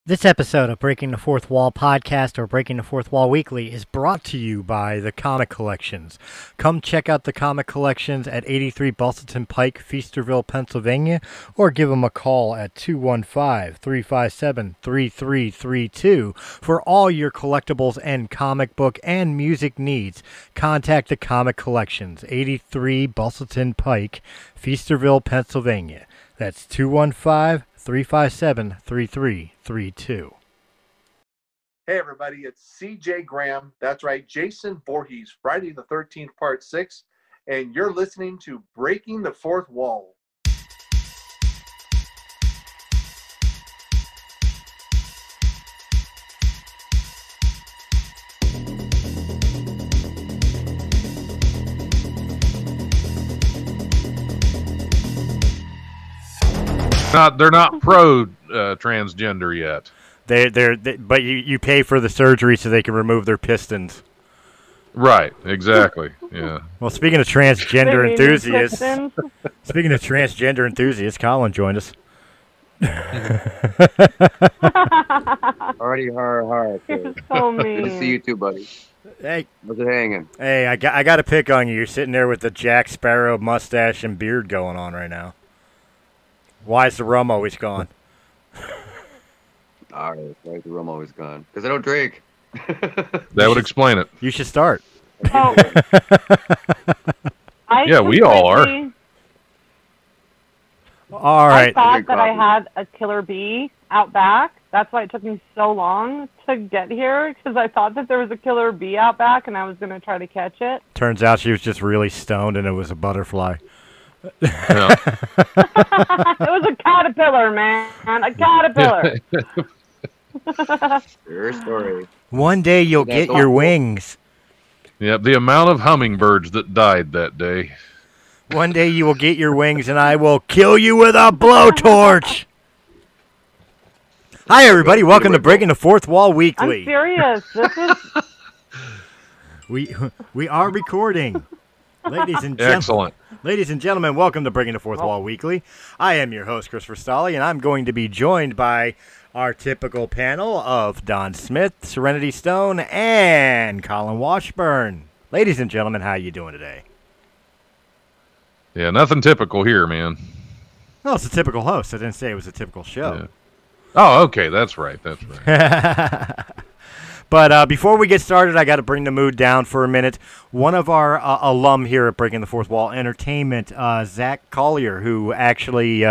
This episode of Breaking the Fourth Wall podcast or Breaking the Fourth Wall Weekly is brought to you by the Comic Collections. Come check out the Comic Collections at 83 Bustleton Pike, Feasterville, Pennsylvania, or give them a call at 215-357-3332 for all your collectibles and comic book and music needs. Contact the Comic Collections, 83 Bustleton Pike, Feasterville, Pennsylvania. That's 215-357-3332. Hey everybody, it's CJ Graham. That's right, Jason Voorhees, Friday the 13th, Part 6, and you're listening to Breaking the Fourth Wall. They're not pro transgender yet. But you pay for the surgery so they can remove their pistons. Right, exactly. Yeah. Well, speaking of transgender enthusiasts, Colin joined us. Already hard. You're so mean. Good to see you too, buddy. Hey, How's it hanging? hey, I got to pick on you. You're sitting there with the Jack Sparrow mustache and beard going on right now. Why is the rum always gone? All right, why is the rum always gone? Because I don't drink. That would explain it. You should start. Oh. Yeah, we all are. All right. I thought that I had a killer bee out back. That's why it took me so long to get here, because I thought that there was a killer bee out back and I was going to try to catch it. Turns out she was just really stoned and it was a butterfly. Yeah. It was a caterpillar, man. A caterpillar. Your story. One day you'll get your wings. Yep, the amount of hummingbirds that died that day. One day you will get your wings and I will kill you with a blowtorch. Hi, everybody. Welcome to Breaking the Fourth Wall Weekly. I'm serious. This is... We are recording. Ladies and gentlemen, welcome to Breaking the Fourth Wall Weekly. I am your host, Christopher Stolle, and I'm going to be joined by our typical panel of Don Smith, Serenity Stone, and Colin Washburn. Ladies and gentlemen, how you doing today? Yeah, nothing typical here, man. Well, it's a typical host. I didn't say it was a typical show. Yeah. Oh, okay, that's right. But before we get started, I got to bring the mood down for a minute. One of our alum here at Breaking the Fourth Wall Entertainment, Zach Collier, who actually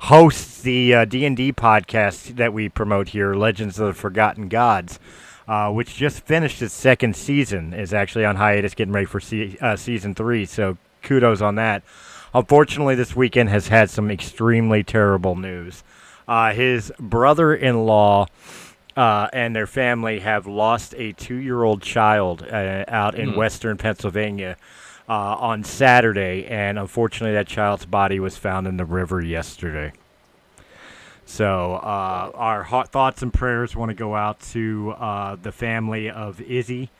hosts the D&D podcast that we promote here, Legends of the Forgotten Gods, which just finished its second season, is actually on hiatus, getting ready for season 3, so kudos on that. Unfortunately, this weekend has had some extremely terrible news. His brother-in-law and their family have lost a 2-year-old child out in western Pennsylvania on Saturday, and unfortunately that child's body was found in the river yesterday. So our thoughts and prayers want to go out to the family of Izzy.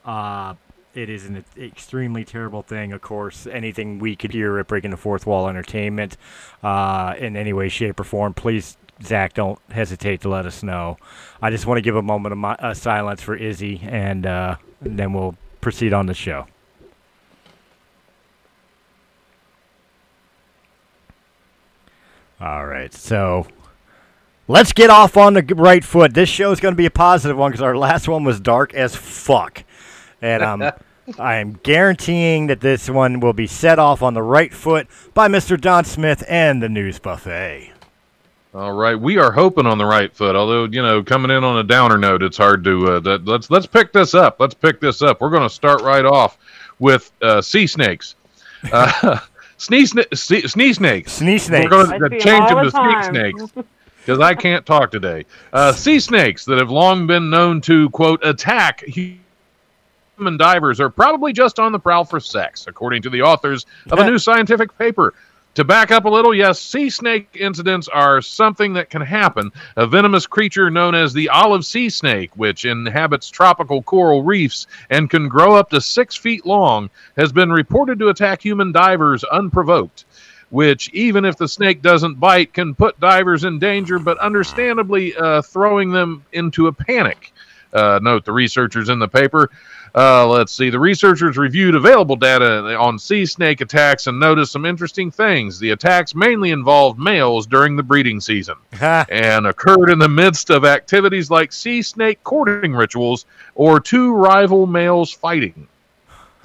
It is an extremely terrible thing, of course. Anything we could hear at Breaking the Fourth Wall Entertainment in any way, shape, or form, please, Zach, don't hesitate to let us know. I just want to give a moment of silence for Izzy, and then we'll proceed on the show. All right, so let's get off on the right foot. This show is going to be a positive one because our last one was dark as fuck. And I am guaranteeing that this one will be set off on the right foot by Mr. Don Smith and the News Buffet. All right, we are hoping on the right foot. Although, coming in on a downer note, it's hard to. Let's pick this up. We're going to start right off with sea snakes. Snee snakes. We're going to change them to sea snakes because I can't talk today. Sea snakes that have long been known to, quote, attack human divers are probably just on the prowl for sex, according to the authors of a new scientific paper. To back up a little, yes, sea snake incidents are something that can happen. A venomous creature known as the olive sea snake, which inhabits tropical coral reefs and can grow up to 6 feet long, has been reported to attack human divers unprovoked. which, even if the snake doesn't bite, can put divers in danger, but understandably throwing them into a panic. Note the researchers in the paper. Let's see. The researchers reviewed available data on sea snake attacks and noticed some interesting things. The attacks mainly involved males during the breeding season and occurred in the midst of activities like sea snake courting rituals or two rival males fighting.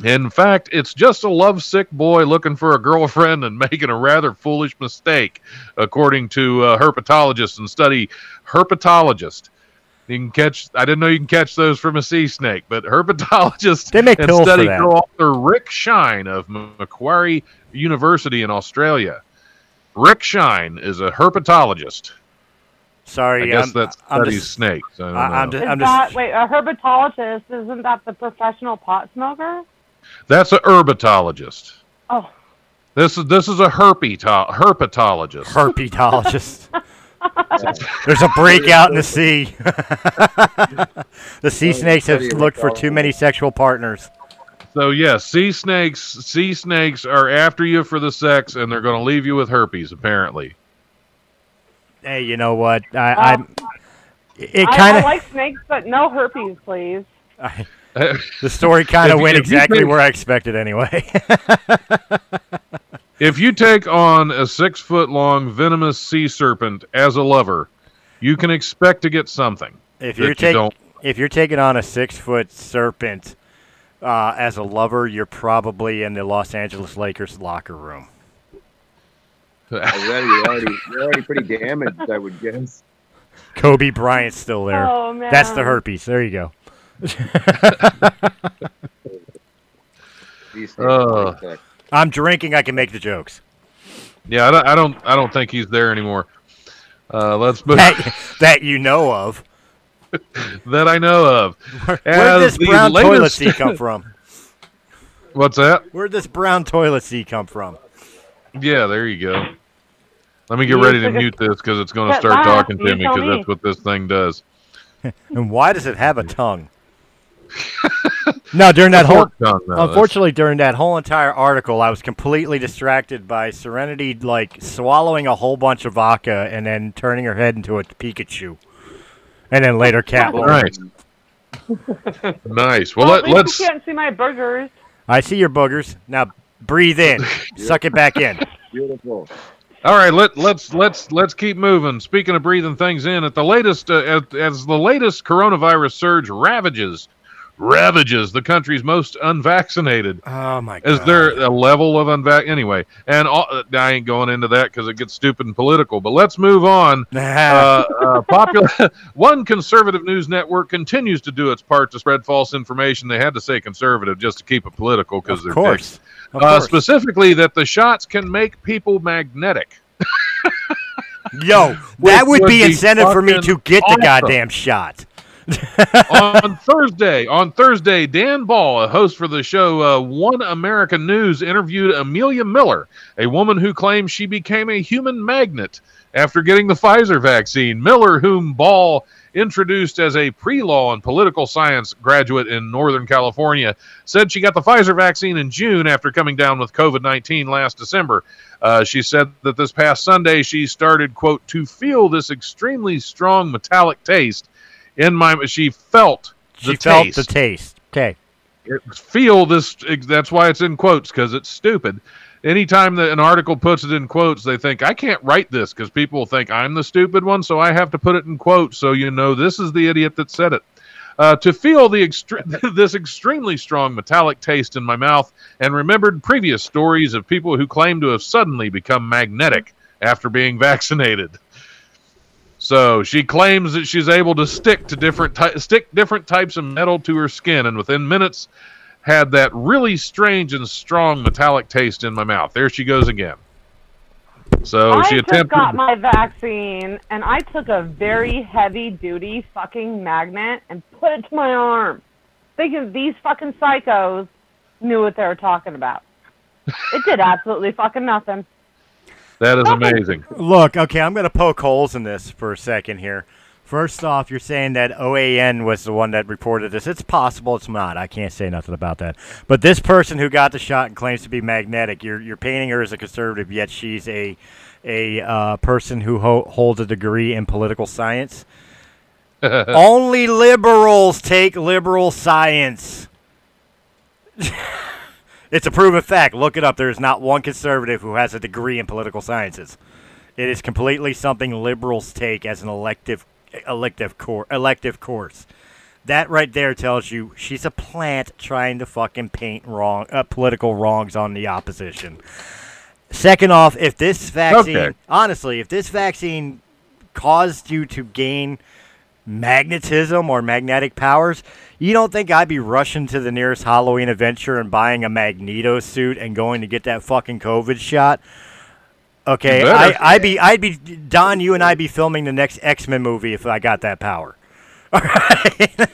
In fact, it's just a lovesick boy looking for a girlfriend and making a rather foolish mistake, according to herpetologists and study herpetologist. You can catch. I didn't know you can catch those from a sea snake, but herpetologist They make and pills study for that. co-author Rick Shine of Macquarie University in Australia. Rick Shine is a herpetologist. Sorry, I guess that I'm studies just- snakes. I don't know. Is that, wait, a herpetologist, isn't that the professional pot smoker? That's a herpetologist. Oh. This is a herpetologist. Herpetologist. There's a breakout in the sea. The sea snakes have looked for too many sexual partners. So yes, sea snakes are after you for the sex, and they're going to leave you with herpes. Apparently. Hey, you know what? I I like snakes, but no herpes, please. the story kind of If went you exactly take- where I expected anyway. If you take on a 6-foot-long venomous sea serpent as a lover, you can expect to get something. If you you're don't- if you're taking on a 6-foot serpent as a lover, you're probably in the Los Angeles Lakers locker room. You're already pretty damaged, I would guess. Kobe Bryant's still there. Oh, man. That's the herpes. There you go. These things Uh, like that. I'm drinking. I can make the jokes. Yeah, I don't think he's there anymore. Let's move. That you know of. That I know of. Where did As this the brown toilet latest- seat come from? What's that? Where did this brown toilet seat come from? Yeah, there you go. Let me get You ready to took a- mute this because it's going to But start laugh, talking to you me tell because me. that's what this thing does. And why does it have a tongue? No, during that whole Fork tongue, though. unfortunately during that whole entire article, I was completely distracted by Serenity like swallowing a whole bunch of vodka and then turning her head into a Pikachu, and then later Catwoman. Nice. Nice. Well, At least let's. you can't see my burgers. I see your boogers. Now breathe in, suck it back in. Beautiful. All right, let's keep moving. Speaking of breathing things in, at the latest as the latest coronavirus surge ravages the country's most unvaccinated. Oh my god! Is there a level of anyway? And I ain't going into that because it gets stupid and political. But let's move on. Popular one conservative news network continues to do its part to spread false information. They had to say conservative just to keep it political because they're dicks. Of course. Specifically, that the shots can make people magnetic. Yo, that Which would would be be incentive for me fucking to get the awesome. goddamn shot. on Thursday, Dan Ball, a host for the show One American News, interviewed Amelia Miller, a woman who claims she became a human magnet after getting the Pfizer vaccine. Miller, whom Ball introduced as a pre-law and political science graduate in Northern California, said she got the Pfizer vaccine in June after coming down with COVID-19 last December. She said that this past Sunday she started, quote, to feel this extremely strong metallic taste in my. She felt the taste. Okay. Feel this. That's why it's in quotes, because it's stupid. Anytime that an article puts it in quotes, they think, I can't write this because people think I'm the stupid one, so I have to put it in quotes so you know this is the idiot that said it. To feel this extremely strong metallic taste in my mouth, and remembered previous stories of people who claim to have suddenly become magnetic after being vaccinated. So she claims that she's able to stick different types of metal to her skin, and within minutes had that really strange and strong metallic taste in my mouth. There she goes again. So she I attempted. just got my vaccine, and I took a very heavy-duty fucking magnet and put it to my arm, thinking these fucking psychos knew what they were talking about. It did absolutely fucking nothing. That is amazing. Look, okay, I'm going to poke holes in this for a second here. First off, you're saying that OAN was the one that reported this. It's possible. It's not. I can't say nothing about that. But this person who got the shot and claims to be magnetic, you're painting her as a conservative, yet she's a person who holds a degree in political science. Only liberals take liberal science. It's a proven fact. Look it up. There is not one conservative who has a degree in political sciences. It is completely something liberals take as an elective course. That right there tells you she's a plant trying to fucking paint political wrongs on the opposition. Second off, if this vaccine, honestly, if this vaccine caused you to gain magnetism or magnetic powers, you don't think I'd be rushing to the nearest Halloween adventure and buying a Magneto suit and going to get that fucking COVID shot? Okay, I'd be Don. You and I'd be filming the next X-Men movie if I got that power. All right.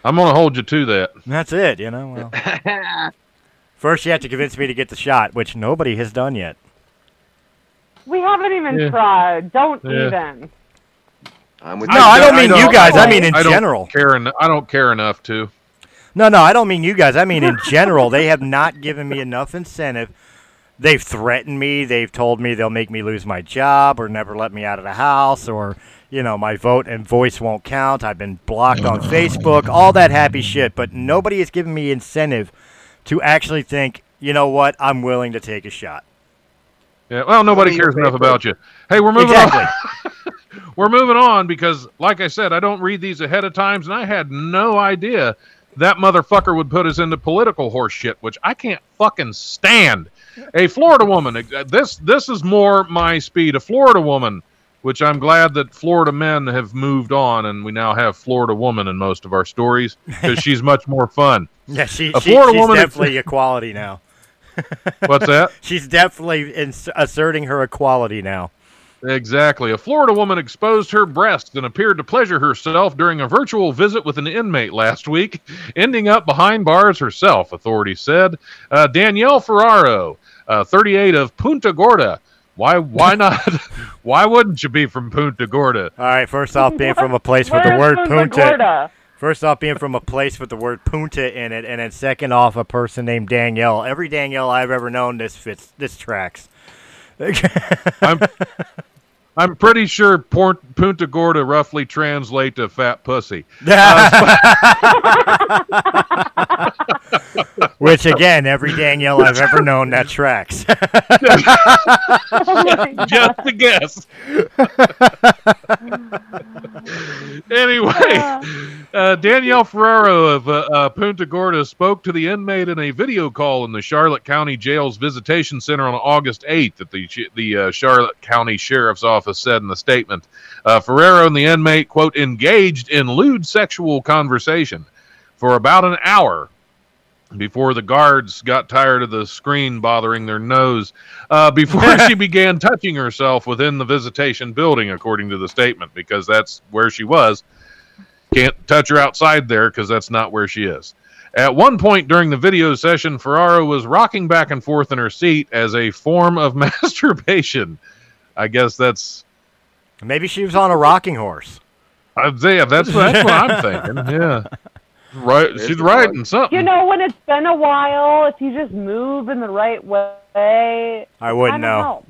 I'm gonna hold you to that. That's it. You know. Well. First, you have to convince me to get the shot, which nobody has done yet. We haven't even tried. Don't even. I don't mean you guys. I mean in general. I don't care enough to. No, I don't mean you guys. I mean in general. They have not given me enough incentive. They've threatened me. They've told me they'll make me lose my job or never let me out of the house or, my vote and voice won't count. I've been blocked on Facebook, all that happy shit. But nobody has given me incentive to actually think, you know what, I'm willing to take a shot. Yeah, well, nobody cares enough about you. Hey, we're moving on. We're moving on because, like I said, I don't read these ahead of time, and I had no idea that motherfucker would put us into political horse shit, which I can't fucking stand. A Florida woman, this is more my speed. A Florida woman, which I'm glad that Florida men have moved on, and we now have Florida woman in most of our stories because she's much more fun. Yeah, she's definitely equality now. What's that? She's definitely asserting her equality now. Exactly. A Florida woman exposed her breasts and appeared to pleasure herself during a virtual visit with an inmate last week, ending up behind bars herself, authorities said. Danielle Ferraro, 38 of Punta Gorda. Why not? Why wouldn't you be from Punta Gorda? All right, first off, being from a place with the word Punta. First off, being from a place with the word Punta in it, and then second off, a person named Danielle. Every Danielle I've ever known, this tracks. I'm pretty sure Punta Gorda roughly translate to fat pussy. Which, again, every Danielle I've ever known, that tracks. Just a guess. Anyway, Danielle Ferraro of Punta Gorda spoke to the inmate in a video call in the Charlotte County Jail's Visitation Center on August 8th, at the Charlotte County Sheriff's Office said in the statement. Ferraro and the inmate, quote, engaged in lewd sexual conversation for about an hour before the guards got tired of the screen bothering their nose, before she began touching herself within the visitation building, according to the statement, because that's where she was. Can't touch her outside there because that's not where she is. At one point during the video session, Ferraro was rocking back and forth in her seat as a form of masturbation. I guess that's... Maybe she was on a rocking horse. Yeah, that's what I'm thinking, yeah. Right, she's riding something. When it's been a while, if you just move in the right way, I wouldn't know.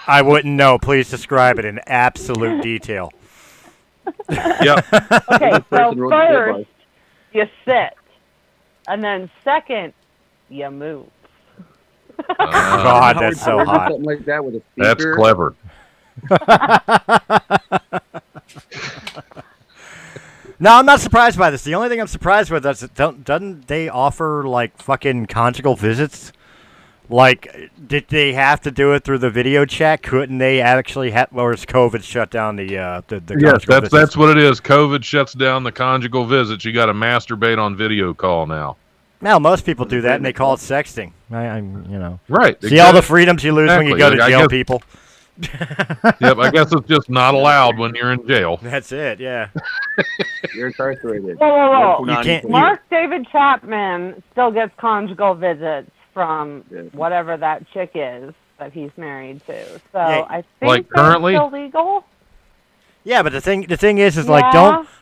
I wouldn't know. Please describe it in absolute detail. Yep. Okay, so first you sit, and then second you move. God, that's so hot. Something like that with a speaker. That's clever. No, I'm not surprised by this. The only thing I'm surprised with is doesn't they offer like fucking conjugal visits? Like, did they have to do it through the video chat? Couldn't they actually have? Or is COVID shut down the Yes, visits? that's what it is. COVID shuts down the conjugal visits. You got to masturbate on video call now. Now most people do that, and they call it sexting. Right. See all the freedoms you lose when you go to jail, people. Yep, I guess it's just not allowed when you're in jail. That's it, yeah. You're incarcerated. Whoa. You can't. Mark David Chapman still gets conjugal visits from whatever that chick is. that he's married to. So Yeah, I think like that's currently? illegal. Yeah, but the thing is like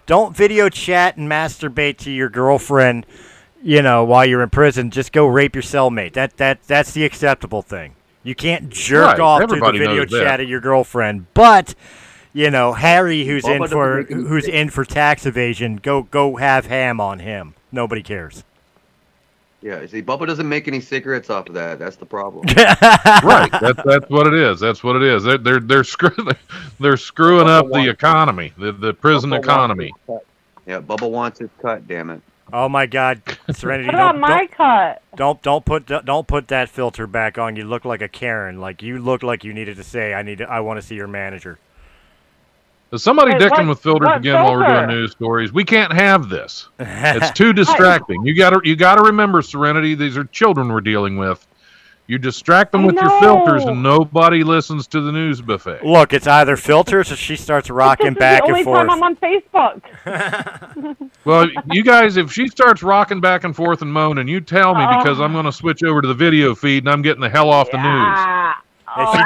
don't video chat and masturbate to your girlfriend, while you're in prison. Just go rape your cellmate. That's the acceptable thing. You can't jerk Right, off to the everybody video knows that. chat of your girlfriend. But Harry, who's Bubba doesn't make in for tax evasion, go have ham on him. Nobody cares. Yeah, see, Bubba doesn't make any cigarettes off of that. That's the problem. Right. That's what it is. That's what it is. They're screwing up the economy, the prison Bubba economy. wants his cut. Yeah, Bubba wants his cut. Damn it. Oh my God, Serenity! What about my cut? Don't put that filter back on. You look like a Karen. Like you look like you needed to say, I want to see your manager. Is somebody Wait, dicking what- with filters what again while we're filter? doing news stories? We can't have this. It's too distracting. You gotta remember, Serenity. These are children we're dealing with. You distract them I with your know. filters, and nobody listens to the news buffet. Look, it's either filters or she starts rocking back This is the and only time forth. I'm on Facebook. Well, you guys, if she starts rocking back and forth and moaning, you tell me because I'm going to switch over to the video feed and I'm getting the hell off the news. Yeah. If she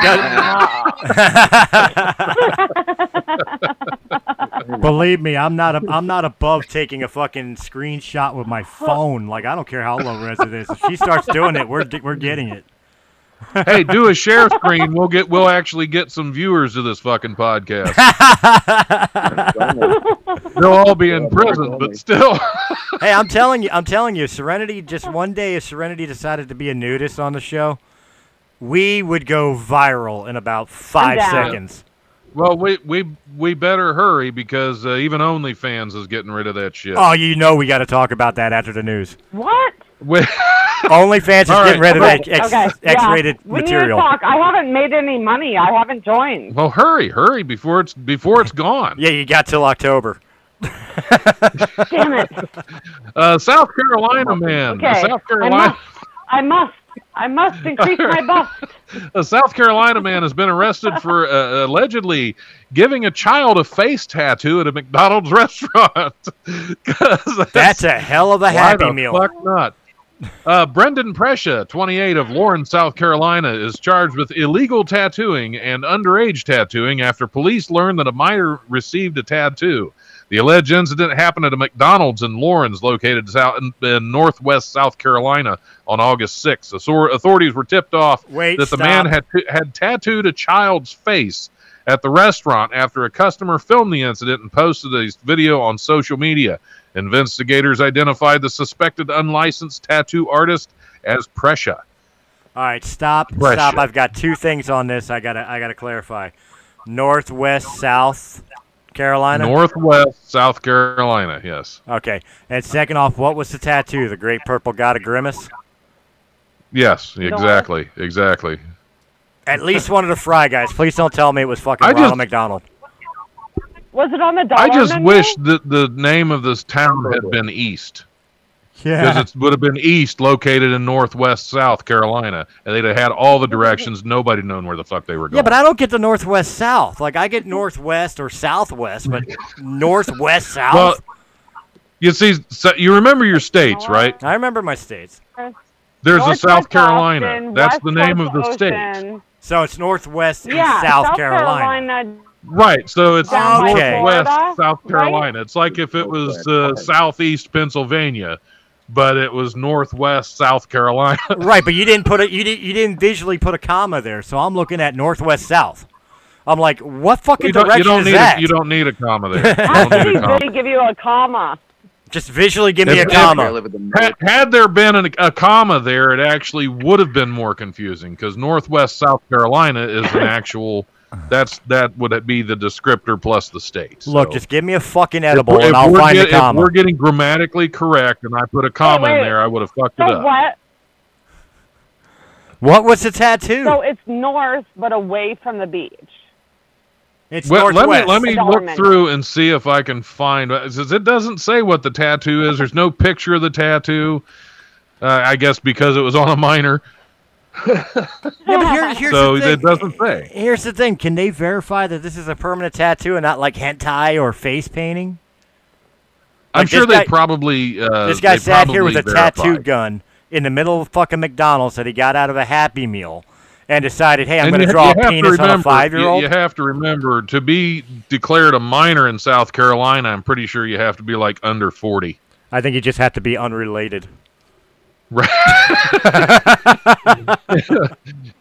Believe me, I'm not above taking a fucking screenshot with my phone. Like I don't care how low res it is. If she starts doing it, we're getting it. Hey, do a share screen. We'll actually get some viewers to this fucking podcast. They'll all be in prison, but still. Hey, I'm telling you, Serenity. Just one day, if Serenity decided to be a nudist on the show, we would go viral in about 5 down. seconds. Well, we better hurry because even OnlyFans is getting rid of that shit. Oh, we got to talk about that after the news. What? We- OnlyFans is All getting right, rid of okay. that Okay. X-rated We need material. to talk. I haven't made any money. I haven't joined. well, hurry before it's gone. Yeah, you got till October. Damn it. South Carolina man. Okay. South Carolina. I must increase my bust. A South Carolina man has been arrested for allegedly giving a child a face tattoo at a McDonald's restaurant. 'Cause That's a hell of a why Happy the Meal. fuck not? Brendan Prescia, 28 of Lawrence, South Carolina, is charged with illegal tattooing and underage tattooing after police learned that a minor received a tattoo. The alleged incident happened at a McDonald's in Lawrence, located in northwest South Carolina, on August 6th. Authorities were tipped off that the man had tattooed a child's face at the restaurant after a customer filmed the incident and posted a video on social media. Investigators identified the suspected unlicensed tattoo artist as Prescia. All right, stop. I've got 2 things on this. I gotta clarify. Northwest, South Carolina. Northwest South Carolina, yes. Okay, and second off, what was the tattoo? The Great Purple God of Grimace. Yes, exactly. At least one of the Fry Guys. Please don't tell me it was fucking Ronald McDonald. Was it on the dollar I just menu? wish that the name of this town had been East. Yeah. Because it would have been East, located in northwest South Carolina, and they'd have had all the directions. Nobody known where the fuck they were going. Yeah, but I don't get the Northwest South. Like I get Northwest or Southwest, but Northwest South. Well, you see, so you remember your states, right? I remember my states. There's a Northwest South Carolina. Austin, That's West the name Coast of the state. Ocean. So it's Northwest and Yeah, South Carolina. Right, so it's Down by northwest Florida, South right? Carolina. It's like if it was southeast Pennsylvania, but it was northwest South Carolina. Right, but you didn't put it. You didn't visually put a comma there. So I'm looking at Northwest South. I'm like, what fucking direction is that? You don't need a comma there. You How don't need did a comma. they give you a comma? Just visually give me a If- comma. Had there been a comma there, it actually would have been more confusing because northwest South Carolina is an actual. That would be the descriptor plus the state. Look, So just give me a fucking edible if and I'll we're find the If comma. we're getting grammatically correct and I put a comma wait. in there, I would have fucked it So up. what? What was the tattoo? So it's north, but away from the beach. It's Well, Northwest. let me The dollar look menu. through and see if I can find. It doesn't say what the tattoo is. There's no picture of the tattoo. I guess because it was on a minor. Yeah, but here's So the thing. it doesn't say. Here's the thing. Can they verify that this is a permanent tattoo and not like hentai or face painting? I'm Like, sure this they guy- probably. This guy they sat here with a probably tattoo verified. gun in the middle of fucking McDonald's that he got out of a Happy Meal, and decided, hey, I'm And going to you draw a have to penis on a remember- 5-year-old. You have to remember, to be declared a minor in South Carolina, I'm pretty sure you have to be like under 40. I think you just have to be unrelated. Right.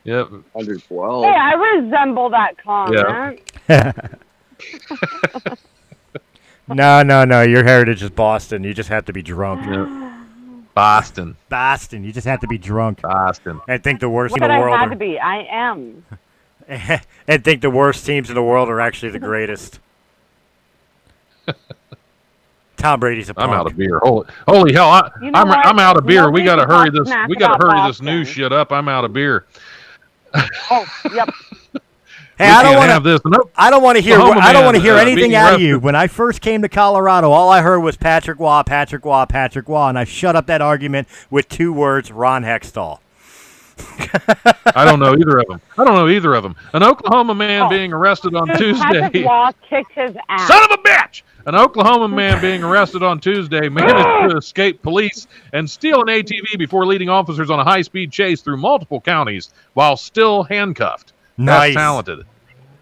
Yep. Under 12. Hey, I resemble that comment. No. Your heritage is Boston. You just have to be drunk. Boston. You just have to be drunk. Boston. And think the worst What in the I world. had to be. I am. And think the worst teams in the world are actually the greatest. Tom Brady's a punk. I'm out of beer. Holy hell! You know I'm out of beer. Nobody We gotta can hurry talk this. smack We gotta about hurry this Boston. news shit up. I'm out of beer. Oh, yep. Hey, I don't want want to have this. Nope. I don't want to hear. Oklahoma I don't man, want to hear anything being out of arrested. you. When I first came to Colorado, all I heard was Patrick Waugh, and I shut up that argument with 2 words: Ron Hextall. I don't know either of them. An Oklahoma man being arrested on Patrick Tuesday. Waugh kicked his ass. Son of a bitch! An Oklahoma man being arrested on Tuesday managed to escape police and steal an ATV before leading officers on a high-speed chase through multiple counties while still handcuffed. Nice. That's talented.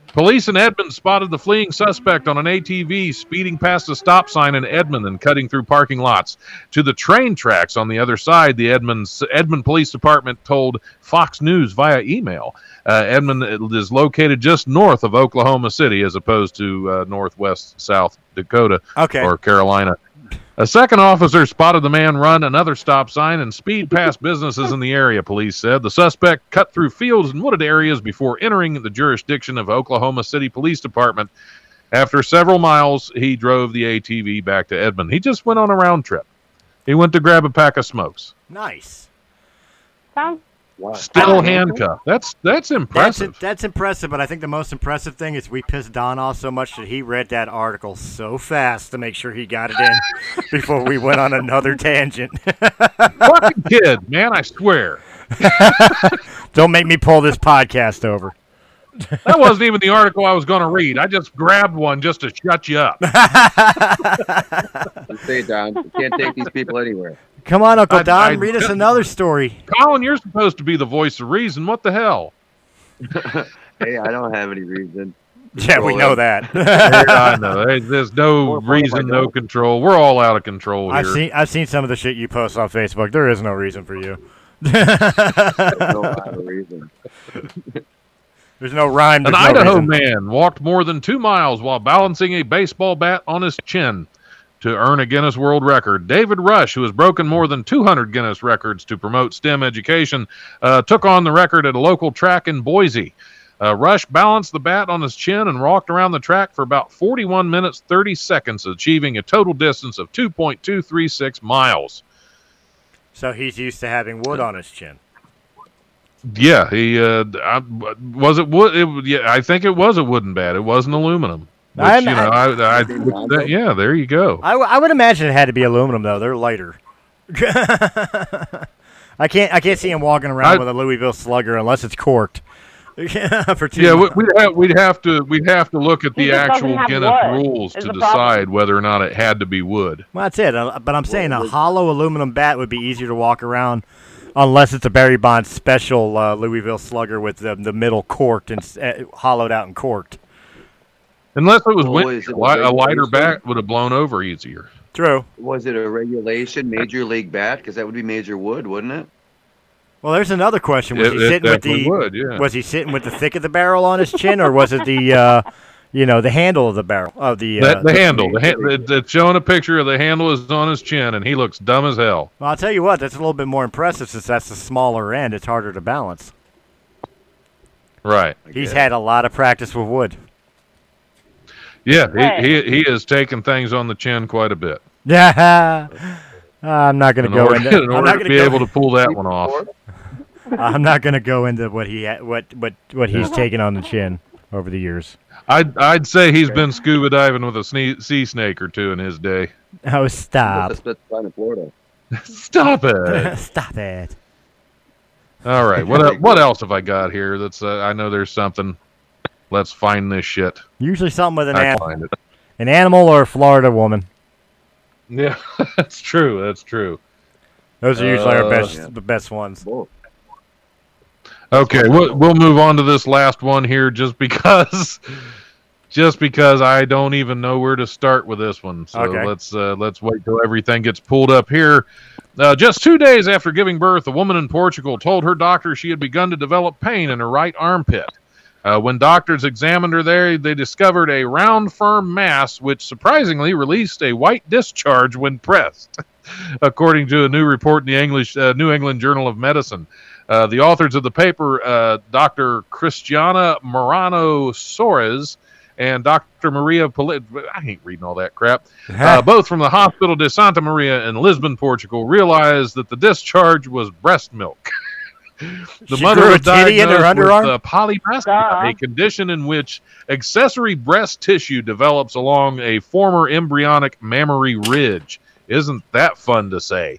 Police in Edmond spotted the fleeing suspect on an ATV speeding past a stop sign in Edmond and cutting through parking lots to the train tracks on the other side, the Edmond Police Department told Fox News via email. Edmond is located just north of Oklahoma City as opposed to northwest South Dakota or Carolina. A second officer spotted the man run another stop sign and speed past businesses in the area, police said. The suspect cut through fields and wooded areas before entering the jurisdiction of Oklahoma City Police Department. After several miles, he drove the ATV back to Edmond. He just went on a round trip. He went to grab a pack of smokes. Nice. Sounds Still handcuffed. That's impressive. That's impressive, but I think the most impressive thing is we pissed Don off so much that he read that article so fast to make sure he got it in before we went on another tangent. Fucking kid, man, I swear. Don't make me pull this podcast over. That wasn't even the article I was going to read. I just grabbed one just to shut you up. Say it, Don. You can't take these people anywhere. Come on, Uncle Don, read us another story. Colin, you're supposed to be the voice of reason. What the hell? Hey, I don't have any reason. Yeah, we know that. I know. There's no reason, no control. We're all out of control here. I've seen some of the shit you post on Facebook. There is no reason for you. There's no rhyme or reason. There's no rhyme. An There's no Idaho reason. man walked more than 2 miles while balancing a baseball bat on his chin to earn a Guinness World Record. David Rush, who has broken more than 200 Guinness records to promote STEM education, took on the record at a local track in Boise. Rush balanced the bat on his chin and walked around the track for about 41 minutes, 30 seconds, achieving a total distance of 2.236 miles. So he's used to having wood on his chin. Yeah, was it wood? Yeah, I think it was a wooden bat. It wasn't aluminum. Which, yeah, there you go. I would imagine it had to be aluminum though. They're lighter. I can't see him walking around with a Louisville Slugger unless it's corked. For 2 months. we'd have to look at He the just doesn't actual have Guinness wood, rules is to the decide problem. whether or not it had to be wood. Well, that's it. But I'm saying a hollow aluminum bat would be easier to walk around, unless it's a Barry Bonds special Louisville Slugger with the middle corked and hollowed out and corked. Unless it was Well, windy, is it a lighter regulation? bat would have blown over easier. True. Was it a regulation major league bat? Because that would be major wood, wouldn't it? Well, there's another question. Was It he sitting with definitely the would, yeah. Was he sitting with the thick of the barrel on his chin, or was it the the handle of the barrel of the The handle. It's showing a picture of the handle is on his chin, and he looks dumb as hell. Well, I'll tell you what. That's a little bit more impressive since that's the smaller end. It's harder to balance. Right. He's had a lot of practice with wood. Yeah, Hey. he has taken things on the chin quite a bit. Yeah. I'm not going to go into. In I'm order not to going be to able to pull that one off. I'm not going to go into what he's taken on the chin over the years. I'd say he's been scuba diving with a sea snake or two in his day. Oh, stop! That's fine in Florida. Stop it! Stop it! All right, what else have I got here? That's I know there's something. Let's find this shit. Usually something with I find it. an animal or a Florida woman. Yeah, that's true. That's true. Those are usually our Yeah. the best ones. Whoa. Okay, we'll move on to this last one here, just because I don't even know where to start with this one. So Okay. let's wait till everything gets pulled up here. Just 2 days after giving birth, a woman in Portugal told her doctor she had begun to develop pain in her right armpit. When doctors examined her there, they discovered a round, firm mass, which surprisingly released a white discharge when pressed, according to a new report in the New England Journal of Medicine. The authors of the paper, Dr. Cristiana Morano Soares and Dr. Maria I hate reading all that crap. Both from the Hospital de Santa Maria in Lisbon, Portugal, realized that the discharge was breast milk. The mother was diagnosed with polymastia, a condition in which accessory breast tissue develops along a former embryonic mammary ridge. Isn't that fun to say?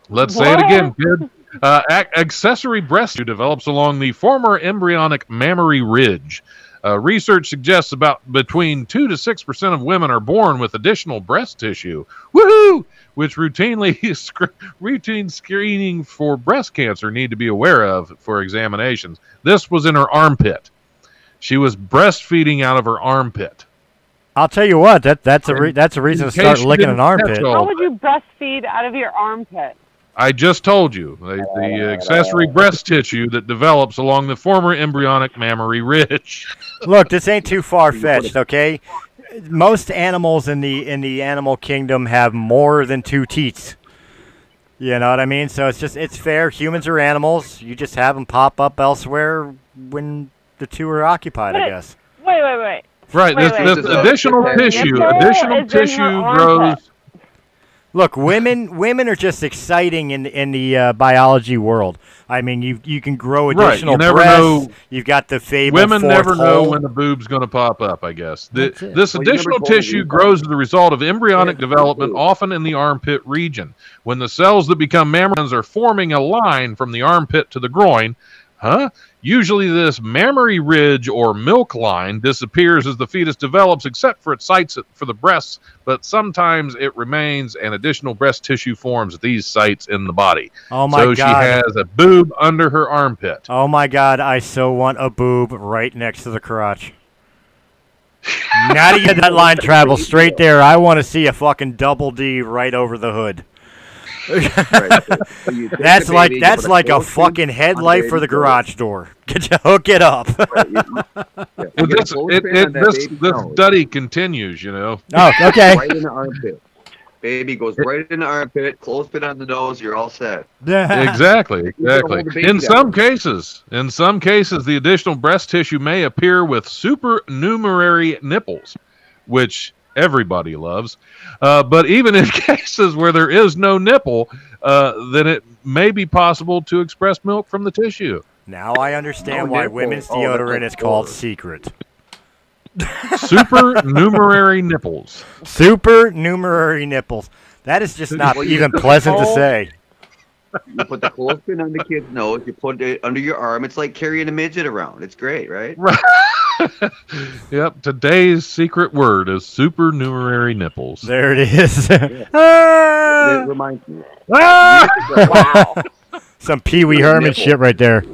Let's say it again, kid. Accessory breast tissue develops along the former embryonic mammary ridge. Research suggests between 2 to 6% of women are born with additional breast tissue. Woohoo! Which routine screening for breast cancer need to be aware of for examinations. This was in her armpit. She was breastfeeding out of her armpit. I'll tell you what, that's a reason to start licking an armpit. How would you breastfeed out of your armpit? I just told you, the accessory breast tissue that develops along the former embryonic mammary ridge. Look, this ain't too far-fetched, okay? Most animals in the animal kingdom have more than 2 teats. You know what I mean? So it's fair. Humans are animals. You just have them pop up elsewhere when the 2 are occupied, I guess. Wait. Right, this additional tissue grows. Look, women are just exciting in the biology world. I mean, you can grow additional breasts. You've got the fabled women never hole. know when the boob's going to pop up, I guess. This additional tissue grows as a result of embryonic development, often in the armpit region. When the cells that become mammary are forming a line from the armpit to the groin, usually this mammary ridge or milk line disappears as the fetus develops, except for its sites for the breasts, but sometimes it remains and additional breast tissue forms at these sites in the body. Oh my God. So she has a boob under her armpit. Oh my God, I so want a boob right next to the crotch. Now to get that line travel straight there, I want to see a fucking double D right over the hood. That's like a fucking headlight for the garage door. Could you hook it up? This study continues, you know. Oh, okay. Right in the armpit. Baby goes right in the armpit, clothespin on the nose, you're all set. Exactly. In some cases, the additional breast tissue may appear with supernumerary nipples, which everybody loves. But even in cases where there is no nipple, then it may be possible to express milk from the tissue. Now I understand why women's deodorant is called Secret. Supernumerary nipples. Supernumerary nipples. That is just not even pleasant to say. You put the clothespin on the kid's nose, you put it under your arm. It's like carrying a midget around. It's great, right? Right. Yep. Today's secret word is supernumerary nipples. There it is. It reminds me. Wow. Some Pee Wee Herman shit right there.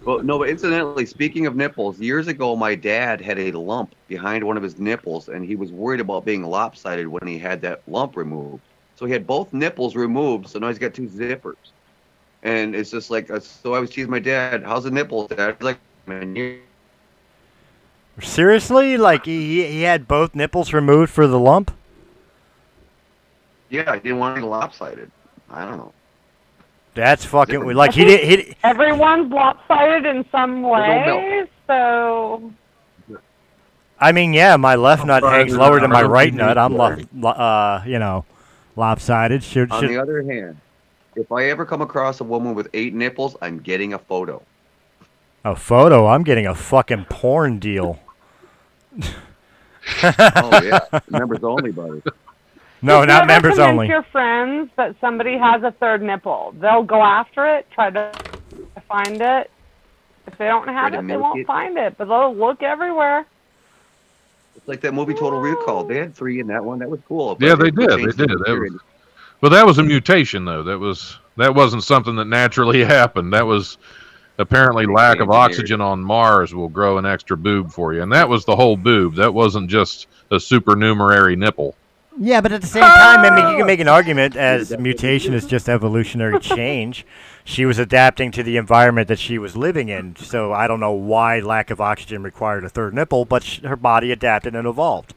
Well, no, but incidentally, speaking of nipples, years ago, my dad had a lump behind one of his nipples, and he was worried about being lopsided when he had that lump removed. So he had both nipples removed, so now he's got 2 zippers. And it's just like, so I was teasing my dad, how's the nipple, Dad? He's like, man, seriously? Like he had both nipples removed for the lump? yeah, I didn't want to be lopsided. I don't know. That's fucking like he did. Everyone's lopsided in some way, so. I mean, yeah, my left nut hangs lower than my right nut. I'm lopsided. On the other hand, if I ever come across a woman with 8 nipples, I'm getting a photo. A photo? I'm getting a fucking porn deal. Oh yeah, members only, buddy. No, not members only. Your friends that somebody has a 3rd nipple. They'll go after it, try to find it. If they don't have it, they won't find it, but they'll look everywhere. It's like that movie Total Recall. They had 3 in that one. That was cool. Yeah, they did. They did. But that was a mutation, though. That wasn't something that naturally happened. That was apparently lack of oxygen on Mars will grow an extra boob for you, and that was the whole boob. That wasn't just a supernumerary nipple. Yeah, but at the same time, I mean, you can make an argument as mutation is just evolutionary change. She was adapting to the environment that she was living in, so I don't know why lack of oxygen required a third nipple, but her body adapted and evolved.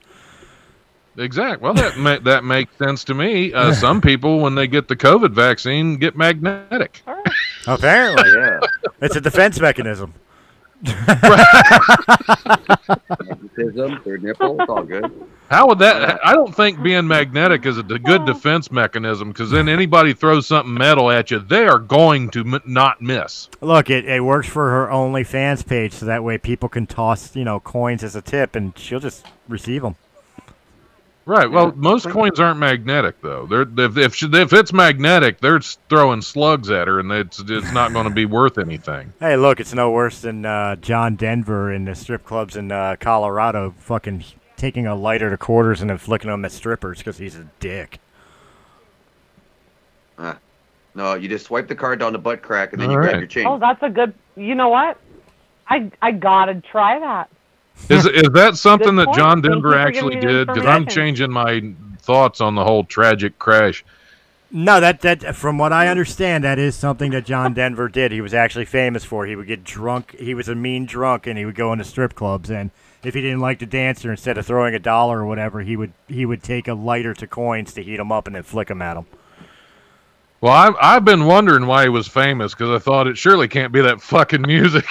Exactly. Well, that makes sense to me. Some people, when they get the COVID vaccine, get magnetic. Apparently. Yeah. It's a defense mechanism. Magnetism, third nipple, it's all good. How would that? I don't think being magnetic is a good defense mechanism, because then anybody throws something metal at you, they are going to not miss. Look, it works for her OnlyFans page, so that way people can toss, coins as a tip, and she'll just receive them. Right. Well, most coins aren't magnetic, though. If it's magnetic, they're throwing slugs at her, and it's not going to be worth anything. Hey, look, it's no worse than John Denver in the strip clubs in Colorado fucking taking a lighter to quarters and then flicking them at strippers because he's a dick. No, you just swipe the card down the butt crack, and then you grab your chain. Oh, that's a good... You know what? I gotta try that. Is that something that point. John Thank you Denver for actually giving me the did? Because I'm information. changing my thoughts on the whole tragic crash. No, that from what I understand, that is something that John Denver did. He was actually famous for. He would get drunk. He was a mean drunk, and he would go into strip clubs. And if he didn't like the dancer, instead of throwing $1 or whatever, he would take a lighter to coins to heat them up and then flick them at them. Well, I've been wondering why he was famous, because I thought it surely can't be that fucking music.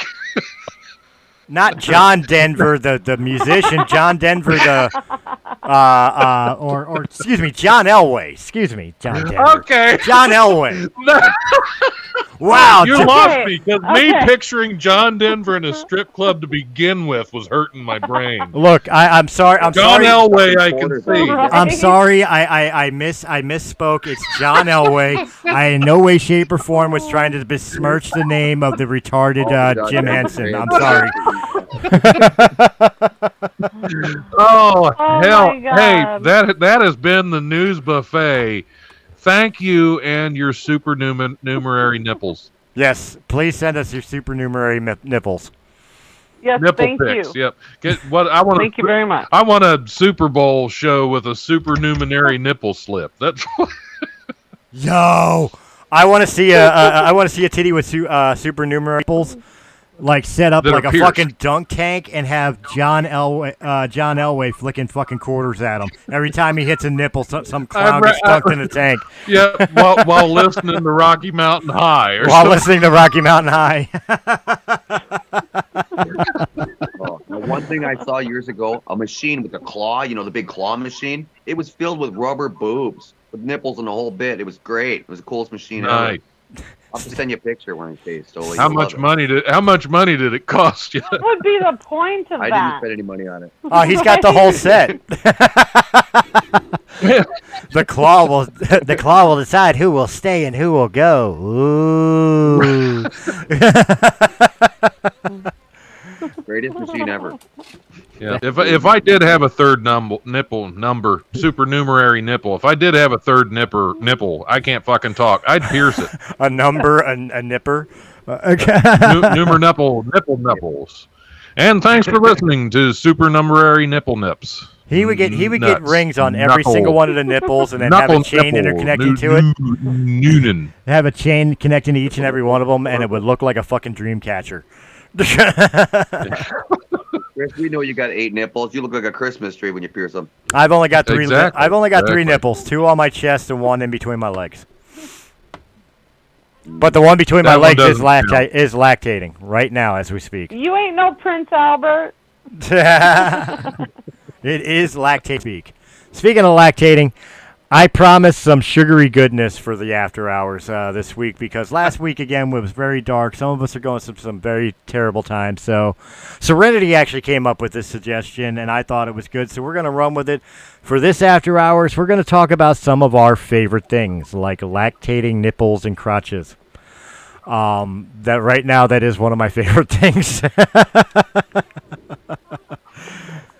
Not John Denver, the musician. John Denver, or excuse me, John Elway. Excuse me, John Denver. Okay. John Elway. No. Wow. You John- lost me, because me Okay. picturing John Denver in a strip club to begin with was hurting my brain. Look, I'm sorry. I'm John sorry. Elway, I can see. I'm sorry. I misspoke. It's John Elway. I in no way, shape, or form was trying to besmirch the name of the retarded Jim Henson. I'm sorry. Oh, hell. my Hey, God. that has been the news buffet. Thank you and your supernumerary nipples. Yes, please send us your supernumerary nipples. Yes, Nipple thank pics. you. Yep. Get what I want. Thank you very much. I want a Super Bowl show with a supernumerary nipple slip. That's what. Yo, I want to see a titty with supernumerary nipples, like set up That are like a pierced. fucking dunk tank, and have John Elway flicking fucking quarters at him every time he hits a nipple. Some clown gets dunked in the tank Yeah, while listening to Rocky Mountain High. Or while something. listening to Rocky Mountain High. Now, one thing I saw years ago, a machine with a claw, the big claw machine, it was filled with rubber boobs, with nipples and the whole bit. It was great. It was the coolest machine ever. Nice. I'll have to send you a picture when I say it, Stolle. How You'll much love it. money did it cost you? What would be the point of I didn't that? spend any money on it. Oh, he's got the whole set. The claw will decide who will stay and who will go. Ooh. Greatest machine ever. Yeah. If I did have a third nipple supernumerary nipple, if I did have a third nipple, I can't fucking talk. I'd pierce it. A nipper. Okay. Nipples. And thanks for listening to supernumerary nipple nips. He would get Nuts. rings on every Knuckle. single one of the nipples, and then have a chain interconnecting to it. Noonan. Have a chain connecting to each and every one of them, and it would look like a fucking dream catcher. Chris, we know you got 8 nipples. You look like a Christmas tree when you pierce them. I've only got three. Exactly. I've only got three Exactly. nipples: 2 on my chest and 1 in between my legs. But the one between my That one legs is, doesn't count. is lactating right now as we speak. You ain't no Prince Albert. It is lactate speak. Speaking of lactating, I promised some sugary goodness for the after hours this week, because last week again was very dark. Some of us are going through some very terrible times. So Serenity actually came up with this suggestion, and I thought it was good. So we're going to run with it. For this after hours, we're going to talk about some of our favorite things, like lactating nipples and crotches. That right now, that is one of my favorite things.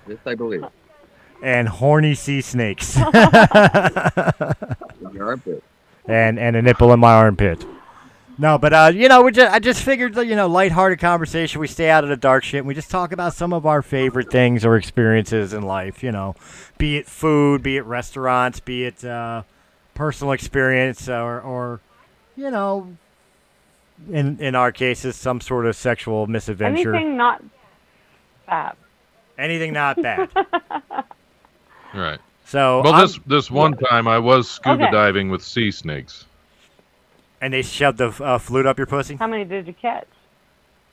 This I believe. And horny sea snakes. In your armpit. and a nipple in my armpit. No, but you know, I just figured, you know, lighthearted conversation. We stay out of the dark shit. And we just talk about some of our favorite things or experiences in life. You know, be it food, be it restaurants, be it personal experience, or you know, in our cases, some sort of sexual misadventure. Anything not bad. Anything not bad. Right. So, well, this one time I was scuba diving with sea snakes. And they shoved the flute up your pussy? How many did you catch?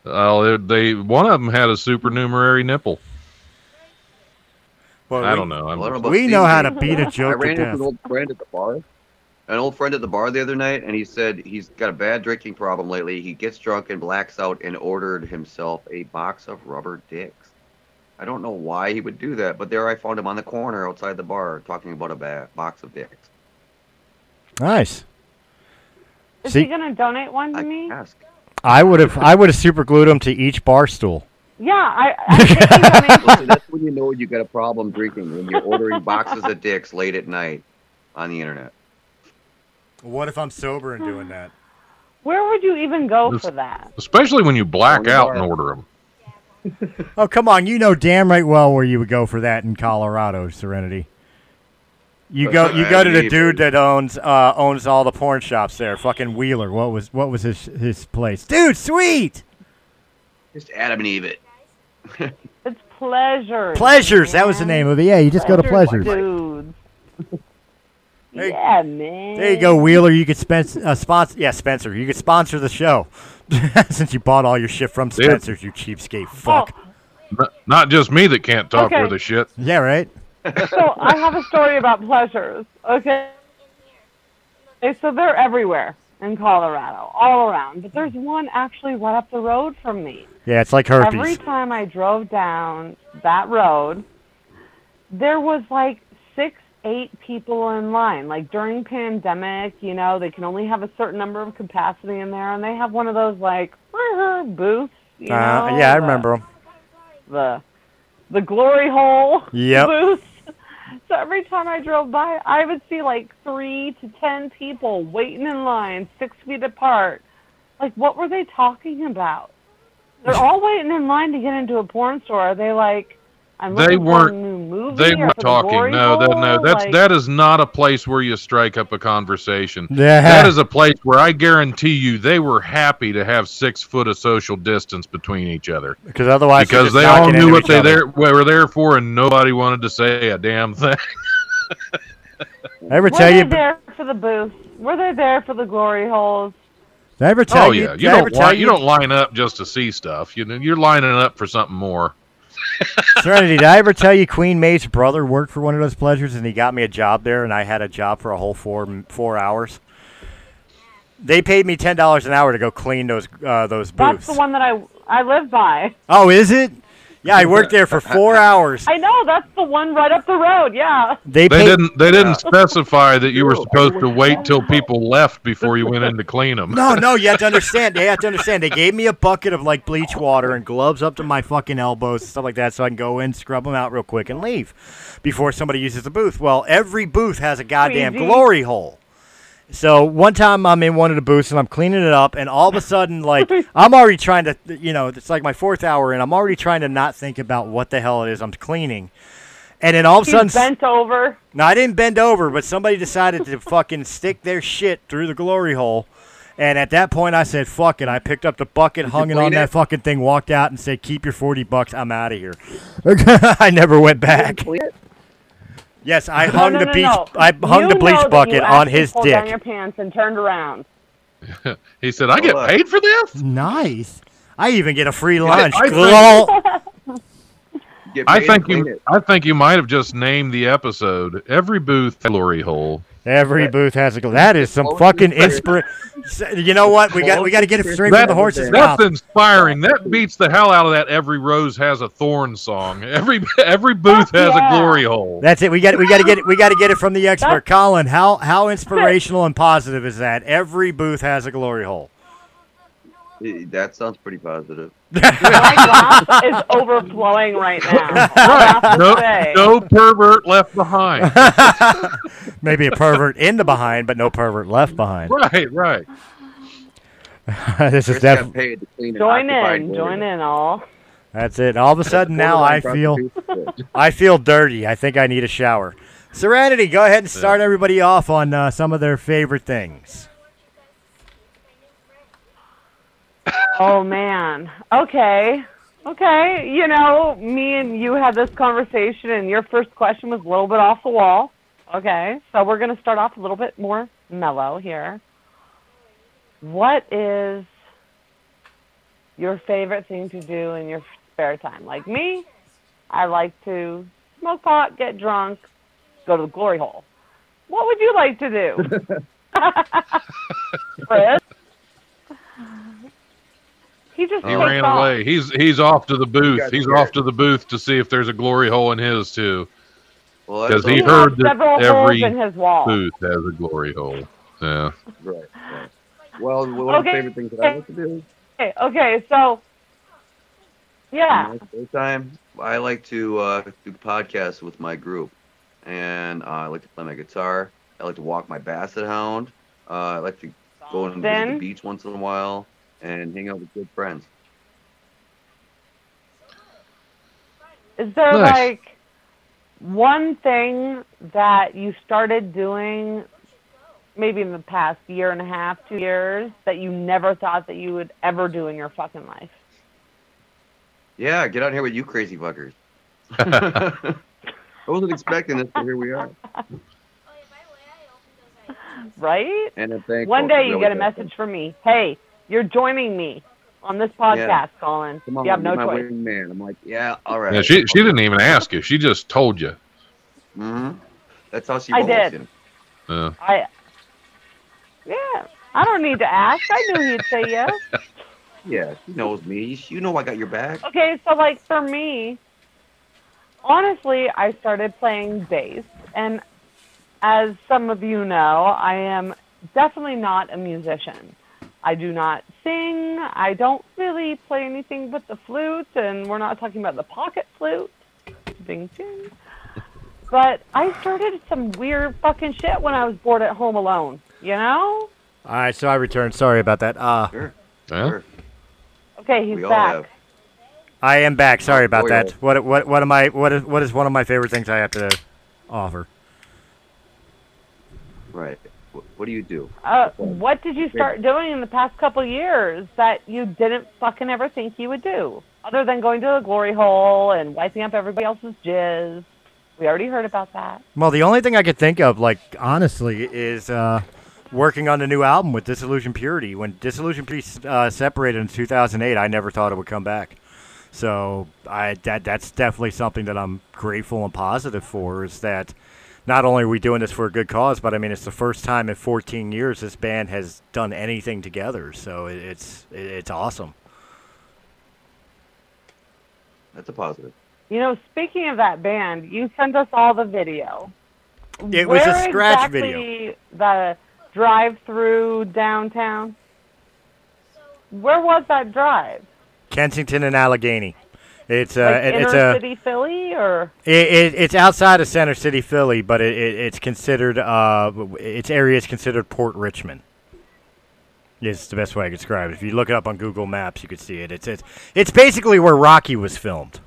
One of them had a supernumerary nipple. Well, I don't know. We know how to beat a joke to I ran death. into an old friend at the bar. An old friend at the bar the other night, and he said he's got a bad drinking problem lately. He gets drunk and blacks out and ordered himself a box of rubber dicks. I don't know why he would do that, but there I found him on the corner outside the bar talking about a box of dicks. Nice. Is he going to donate one to me? Ask. I would have super glued them to each bar stool. Yeah, I think he donates Listen, that's when you know you got a problem drinking, when you're ordering boxes of dicks late at night on the internet. What if I'm sober and doing that? Where would you even go for that? Especially when you black out and order them. Oh, come on. You know damn right well where you would go for that in Colorado, Serenity. You go to the dude that owns all the porn shops there, fucking Wheeler. What was his place? Dude, sweet. Just Adam and Eve it. It's Pleasures. Pleasures, that was the name of it. Yeah, you just go to Pleasures. Dudes. Yeah, man. There you go, Wheeler. You could sponsor. Yeah, Spencer. You could sponsor the show since you bought all your shit from Spencer's. You cheapskate fuck. Not just me that can't talk worth a shit. Yeah, right. So I have a story about Pleasures. Okay. So they're everywhere in Colorado, all around. But there's one actually right up the road from me. Yeah, it's like herpes. Every time I drove down that road, there was like 6-8 people in line. Like during pandemic, you know, they can only have a certain number of capacity in there, and they have one of those like booths. You know, yeah, I remember them. The Gloryhole booth. So every time I drove by, I would see like 3 to 10 people waiting in line, 6 feet apart. Like, what were they talking about? They're all waiting in line to get into a porn store. Are they like, I'm looking for a new movie? They weren't talking. That is not a place where you strike up a conversation. Yeah. That is a place where I guarantee you they were happy to have 6 foot of social distance between each other. Because otherwise, they all knew what they were there for, and nobody wanted to say a damn thing. Were they there for the booth? Were they there for the glory holes? Did I ever tell you? You don't line up just to see stuff. You're lining up for something more. Serenity, did I ever tell you Queen Maeve's brother worked for one of those Pleasures and he got me a job there and I had a job for a whole 4 hours? They paid me $10 an hour to go clean those booths. That's the one that I live by. Oh, is it? Yeah, I worked there for 4 hours. I know, that's the one right up the road. Yeah. They didn't specify that you were supposed to wait till people left before you went in to clean them. No, you have to understand. They gave me a bucket of like bleach water and gloves up to my fucking elbows and stuff like that, so I can go in, scrub them out real quick, and leave before somebody uses the booth. Well, every booth has a goddamn glory hole. So one time I'm in one of the booths and I'm cleaning it up, and all of a sudden, like, I'm already trying to, it's like my 4th hour, and I'm already trying to not think about what the hell it is I'm cleaning. And then all of a sudden... bent over? No, I didn't bend over, but somebody decided to fucking stick their shit through the glory hole. And at that point, I said, fuck it. I picked up the bucket, hung it on that fucking thing, walked out, and said, keep your $40, I'm out of here. I never went back. Yes, I hung the bleach bucket on his dick. Pulled down your pants and turned around. He said, "I get paid for this." Nice. I even get a free lunch. I think you might have just named the episode. Every booth, glory hole. Every booth has a. That is some fucking inspiration. You know what? We got to get it straight from the horse's mouth. That's inspiring. That beats the hell out of that. Every rose has a thorn song. Every booth has a glory hole. That's it. We got to get it from the expert, Colin. How inspirational and positive is that? Every booth has a glory hole. That sounds pretty positive. My glass is overflowing right now. No pervert left behind. Maybe a pervert in the behind, but no pervert left behind. Right. This is Chris got definitely. paid to clean an Join occupied in, building. join in, all. That's it. All of a sudden now I feel dirty. I think I need a shower. Serenity, go ahead and start everybody off on some of their favorite things. Oh, man. Okay. You know, me and you had this conversation, and your first question was a little bit off the wall. Okay, so we're going to start off a little bit more mellow here. What is your favorite thing to do in your spare time? Like me, I like to smoke pot, get drunk, go to the Gloryhole. What would you like to do? Chris? He ran away. He's off to the booth. He's off to the booth to see if there's a glory hole in his too. Because he heard that every booth has a glory hole. Yeah. Right. Well, one of the favorite things that I like to do. Okay, so yeah. Time I like to do podcasts with my group, and I like to play my guitar. I like to walk my basset hound. I like to go and visit the beach once in a while and hang out with good friends. Is there like one thing that you started doing maybe in the past year and a half, 2 years, that you never thought that you would ever do in your fucking life? Yeah, get out here with you crazy fuckers. I wasn't expecting this, but here we are. Right? And one day you get a message from me. Hey, you're joining me on this podcast, Colin. Come on, you have no my choice. Man. I'm like, yeah, all right. Yeah, she didn't even ask you. She just told you. Mm-hmm. That's how she I rolls. did. Yeah. I don't need to ask. I knew he'd say yes. Yeah, she knows me. You know I got your back. Okay, so like for me, honestly, I started playing bass, and as some of you know, I am definitely not a musician. I do not sing. I don't really play anything but the flute, and we're not talking about the pocket flute. Ding, ding. But I started some weird fucking shit when I was bored at home alone, you know? All right, so I returned. Sorry about that. Sure. Okay, he's back. I am back. Sorry about that. What is one of my favorite things I have to offer? Right. What do you do? What did you start doing in the past couple of years that you didn't fucking ever think you would do? Other than going to the glory hole and wiping up everybody else's jizz. We already heard about that. Well, the only thing I could think of, like, honestly, is working on the new album with Disillusion Purity. When Disillusion Purity separated in 2008, I never thought it would come back. So that's definitely something that I'm grateful and positive for, is that not only are we doing this for a good cause, but I mean, it's the first time in 14 years this band has done anything together. So it's awesome. That's a positive. You know, speaking of that band, you sent us all the video. It was a scratch video. The drive-through downtown? Where was that drive? Kensington and Allegheny. It's inner city Philly, or it's outside of Center City Philly, but it's considered its area is considered Port Richmond. It's the best way I could describe it. If you look it up on Google Maps, you could see it. It's basically where Rocky was filmed.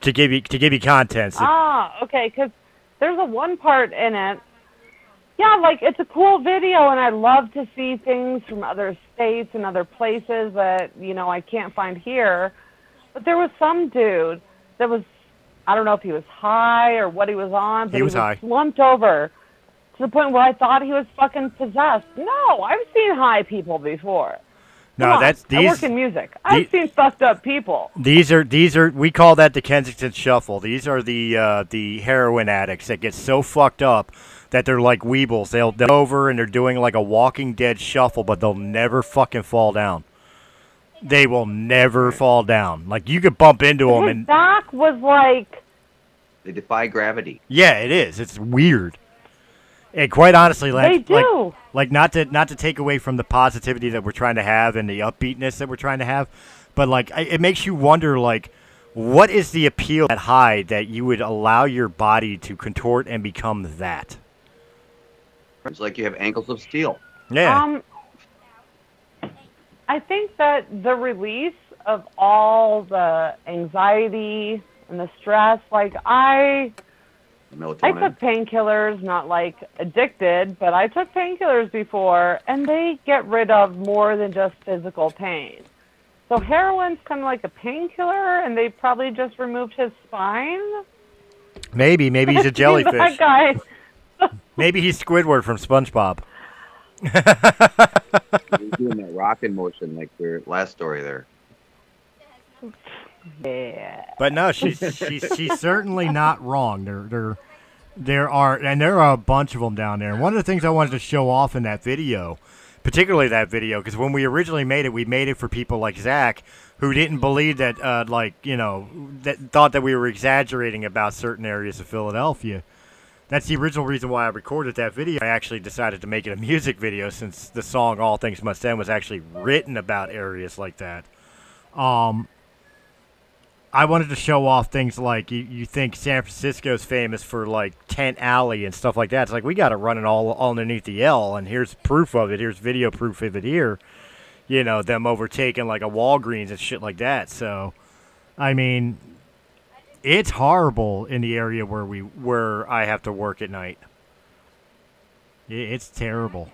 To give you context. Okay, because there's a one part in it. Yeah, like, it's a cool video, and I love to see things from other states and other places that, you know, I can't find here. But there was some dude that was, I don't know if he was high or what he was on, but he was high. Slumped over to the point where I thought he was fucking possessed. No, I've seen high people before. No, I work in music. I've seen fucked up people. These are we call that the Kensington Shuffle. These are the heroin addicts that get so fucked up that they're like weebles. They'll go over and they're doing like a Walking Dead shuffle, but they'll never fucking fall down. They will never fall down. Like, you could bump into them, and back was like, they defy gravity. Yeah, it is. It's weird. And quite honestly, they do. Like not to take away from the positivity that we're trying to have and the upbeatness that we're trying to have, but like it makes you wonder, like, What is the appeal that high that you would allow your body to contort and become that? It's like you have ankles of steel. Yeah. I think that the release of all the anxiety and the stress, like I took painkillers, not like addicted, but I took painkillers before, and they get rid of more than just physical pain. So heroin's kind of like a painkiller, and they probably just removed his spine. Maybe he's a jellyfish. That guy. Maybe he's Squidward from SpongeBob. He's doing that rocking motion like your last story there. Yeah. But no, she's certainly not wrong. There are a bunch of them down there. And one of the things I wanted to show off in that video, particularly that video, because when we originally made it, we made it for people like Zach, who didn't believe that, that thought that we were exaggerating about certain areas of Philadelphia. That's the original reason why I recorded that video. I actually decided to make it a music video since the song All Things Must End was actually written about areas like that. I wanted to show off things like you think San Francisco's famous for like Tent Alley and stuff like that. It's like we got to run it all underneath the L, and here's proof of it. Here's video proof of it here. You know, them overtaking like a Walgreens and shit like that. So, I mean, it's horrible in the area where I have to work at night. It's terrible.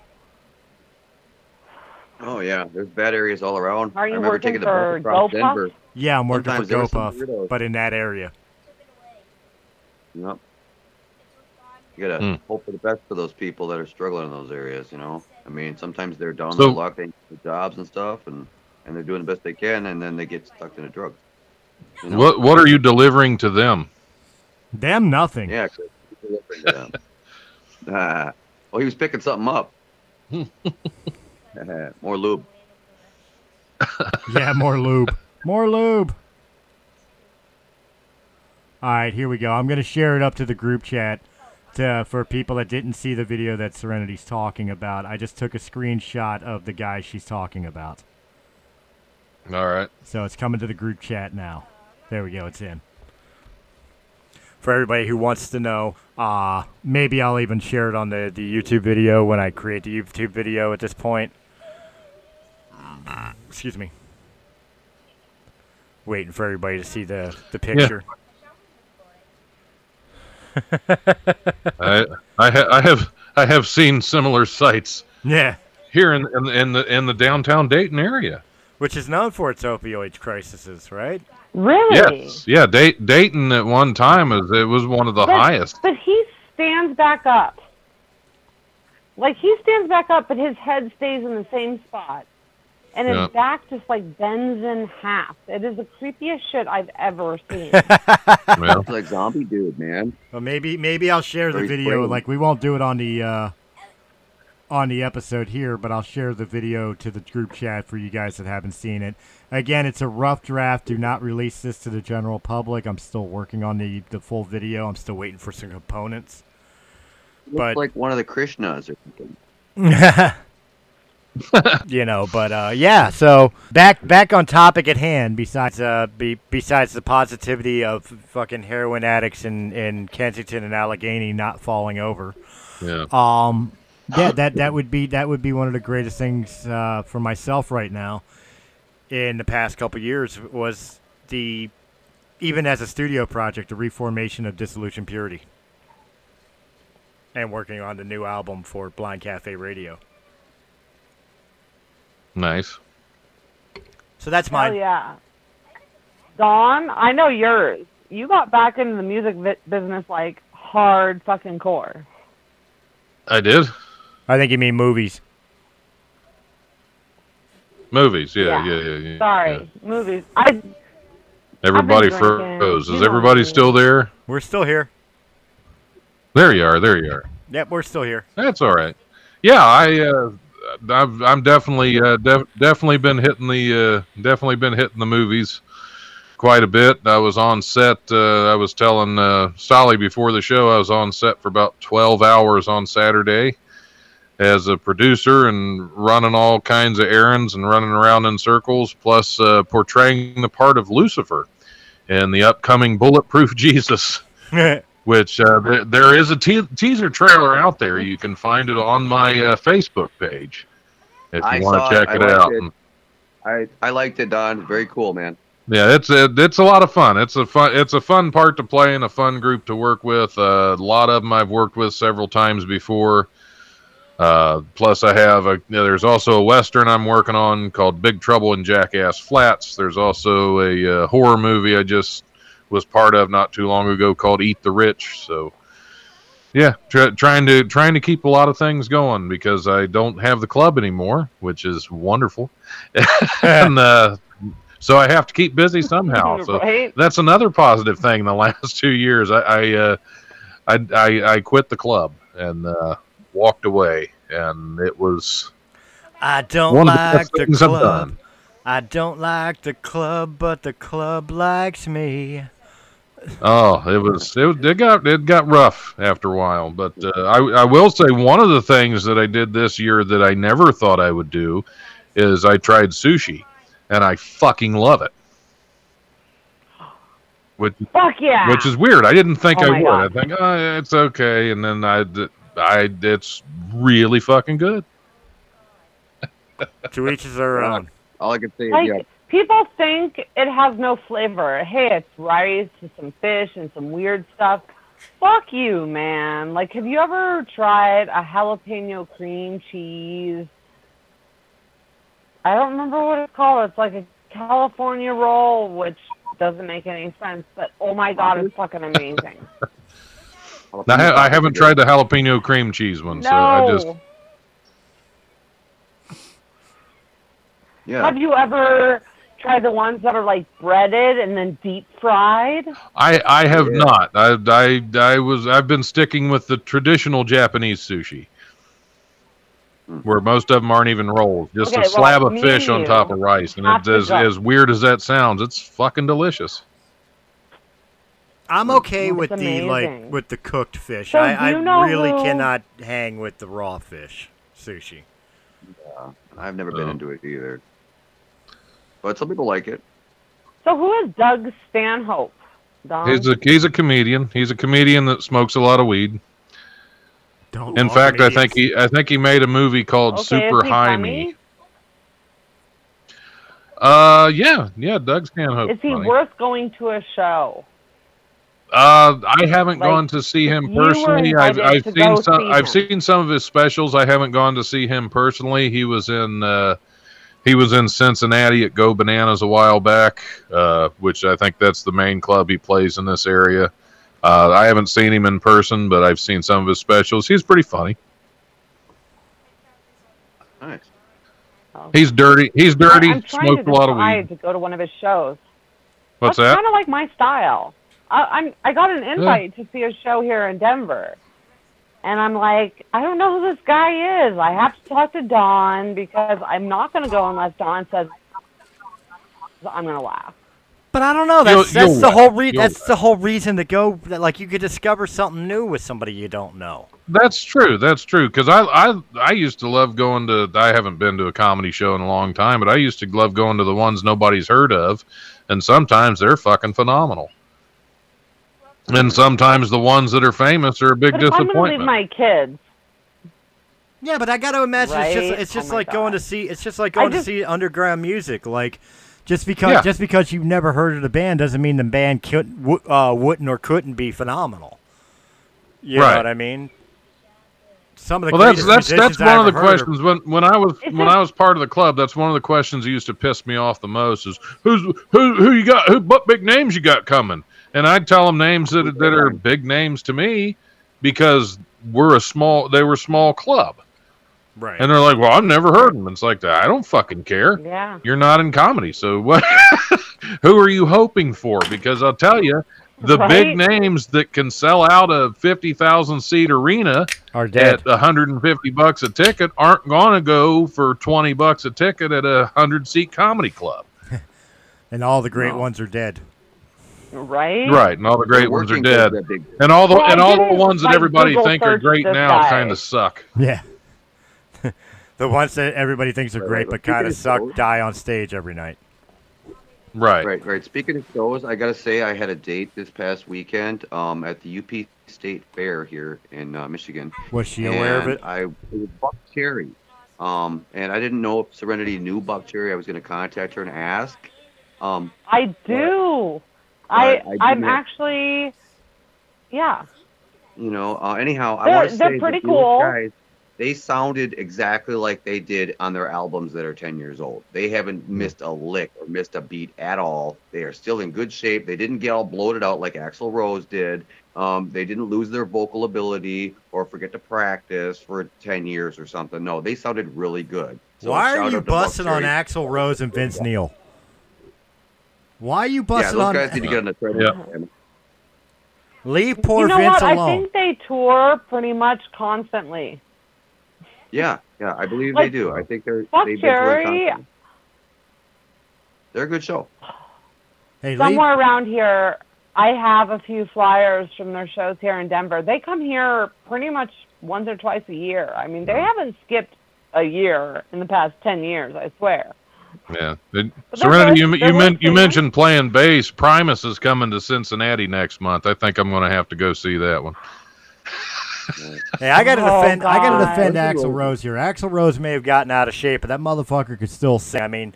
Oh yeah, there's bad areas all around. Are you I remember working taking the for bus across GoPuff? Denver. Yeah, I'm working Sometimes for there were some GoPuff, weirdos. but in that area. Yep. You gotta hope for the best for those people that are struggling in those areas. You know, I mean, sometimes they're down their luck, they get jobs and stuff, and they're doing the best they can, and then they get stuck into drugs. You know? What are you delivering to them? Them nothing. Yeah, Chris, delivering to them. Well, he was picking something up. More lube. Yeah, more lube. More lube. All right, here we go. I'm going to share it up to the group chat for people that didn't see the video that Serenity's talking about. I just took a screenshot of the guy she's talking about. All right. So it's coming to the group chat now. There we go. It's in. For everybody who wants to know, maybe I'll even share it on the YouTube video when I create the YouTube video at this point. Excuse me. Waiting for everybody to see the picture. Yeah. I have seen similar sites. Yeah. Here in the downtown Dayton area, which is known for its opioid crises, right? Really? Yes. Yeah. Dayton at one time was one of the highest. But he stands back up. Like he stands back up, but his head stays in the same spot. And his back just like bends in half. It is the creepiest shit I've ever seen. Well, it's like zombie dude, man. Well, maybe I'll share the video. Like we won't do it on the episode here, but I'll share the video to the group chat for you guys that haven't seen it. Again, it's a rough draft. Do not release this to the general public. I'm still working on the full video. I'm still waiting for some components. It looks like one of the Krishnas or something. Yeah. So back on topic at hand. Besides the positivity of fucking heroin addicts in Kensington and Allegheny not falling over. Yeah. Yeah, that would be one of the greatest things for myself right now. In the past couple years, was even as a studio project, the reformation of Dissolution Purity, and working on the new album for Blind Cafe Radio. Nice. So that's mine. Oh yeah. Dawn, I know yours. You got back into the music business like hard fucking core. I did. I think you mean movies. Movies, yeah. Sorry, movies. Everybody froze. Is everybody still there? We're still here. There you are. Yep, we're still here. That's all right. Yeah, I'm definitely been hitting the movies quite a bit. I was on set. I was telling Stolle before the show, I was on set for about 12 hours on Saturday as a producer and running all kinds of errands and running around in circles, plus portraying the part of Lucifer in the upcoming Bulletproof Jesus, which there is a teaser trailer out there. You can find it on my Facebook page if you want to check it out. I liked it, Don. Very cool, man. Yeah, it's a lot of fun. It's a fun part to play and a fun group to work with. A lot of them I've worked with several times before. Plus, there's also a Western I'm working on called Big Trouble in Jackass Flats. There's also a horror movie I just was part of not too long ago called Eat the Rich. So, yeah, trying to keep a lot of things going because I don't have the club anymore, which is wonderful. And so I have to keep busy somehow. So Right? that's another positive thing in the last 2 years. I quit the club and walked away, and it was I don't one of the like best the things I've club. done. I don't like the club, but the club likes me. Oh, it got rough after a while, but I will say one of the things that I did this year that I never thought I would do is I tried sushi, and I fucking love it. Fuck yeah! Which is weird. I didn't think Oh I my would. God. I think it's okay, and then it's really fucking good. To each their own. All I can say is, Like, yeah. people think it has no flavor. Hey, it's rice and some fish and some weird stuff. Fuck you, man. Like, have you ever tried a jalapeno cream cheese? I don't remember what it's called. It's like a California roll, which doesn't make any sense, but oh my God, it's fucking amazing. I haven't tried the jalapeno cream cheese one, so I just... Yeah. Have you ever tried the ones that are like breaded and then deep fried? I have not. I've been sticking with the traditional Japanese sushi, where most of them aren't even rolls, just a slab of fish on top of rice. And as weird as that sounds, it's fucking delicious. I'm okay with amazing. with the cooked fish. So I you know really who- cannot hang with the raw fish sushi. I've never been into it either. But some people like it. So who is Doug Stanhope? Don? He's a comedian. He's a comedian that smokes a lot of weed. Don't In all fact, I comedians- think he made a movie called Okay, Super is he High funny? Me. Yeah, Doug Stanhope. Is he worth going to a show? I haven't Like, gone to see him if you were personally. invited I've to seen go some. see I've him. seen some of his specials. I haven't gone to see him personally. He was in Cincinnati at Go Bananas a while back, which I think that's the main club he plays in this area. I haven't seen him in person, but I've seen some of his specials. He's pretty funny. Nice. He's dirty. I'm trying Smokes a lot of weed. to go to one of his shows. What's That's that? kind of like my style. I got an invite to see a show here in Denver. And I'm like, I don't know who this guy is. I have to talk to Don because I'm not going to go unless Don says I'm going to laugh. But I don't know. You'll That's the laugh. whole You'll that's the whole reason to go. Like you could discover something new with somebody you don't know. That's true. Because I used to love going to. I haven't been to a comedy show in a long time, but I used to love going to the ones nobody's heard of, and sometimes they're fucking phenomenal. And sometimes the ones that are famous are a big But if I'm going to leave disappointment. my kids, Yeah, but I got to imagine Right? it's just Oh my like going to God. see. It's just like going to just- see underground music. Like just because you've never heard of the band doesn't mean the band wouldn't or couldn't be phenomenal. You know Right. what I mean? Some of the Well, greatest that's musicians I one of the ever heard are- questions when I was part of the club. That's one of the questions that used to piss me off the most is who you got, what big names you got coming, and I'd tell them names that are big names to me because they were a small club, Right. and they're like, well, I've never heard them. And it's like, I don't fucking care. yeah. You're not in comedy, so what? Who are you hoping for? Because I'll tell you, the big Right? names that can sell out a 50,000 seat arena Are dead. at $150 a ticket aren't going to go for $20 a ticket at a 100-seat comedy club. And all the great No. ones are dead. Right? Right, and all the great ones are Working dead. kids that big. And all the Well, I and all the didn't, ones that like, everybody Google think are search great this now guy. kind of suck. Yeah. The ones that everybody thinks are Right, great right. but kind of People suck just die on stage every night. Right. Speaking of shows, I gotta say I had a date this past weekend at the UP State Fair here in Michigan. Was she aware of it? It was Buck Cherry, and I didn't know if Serenity knew Buck Cherry. I was gonna contact her and ask. I do. I'm actually, yeah. You know, anyhow, I want to say they're pretty that cool. those guys, they sounded exactly like they did on their albums that are 10 years old. They haven't missed a lick or missed a beat at all. They are still in good shape. They didn't get all bloated out like Axl Rose did. They didn't lose their vocal ability or forget to practice for 10 years or something. No, they sounded really good. So why shout are you out to Buck busting on Cherry. Axl Rose and Vince Neil? Why are you busting those on? guys need to get on the treadmill. Yeah. Leave poor You know Vince what? I alone. think they tour pretty much constantly. Yeah, I believe Like, they do. I think they've Buck been touring Cherry, constantly. They're a good show. Hey, somewhere around here, I have a few flyers from their shows here in Denver. They come here pretty much once or twice a year. I mean, they haven't skipped a year in the past 10 years, I swear. Yeah. they're Serenity, good. They're worth you seeing. mentioned playing bass. Primus is coming to Cincinnati next month. I think I'm going to have to go see that one. Hey, I gotta defend. I gotta God. defend Axl Rose here. Axl Rose may have gotten out of shape, but that motherfucker could still sing. I mean,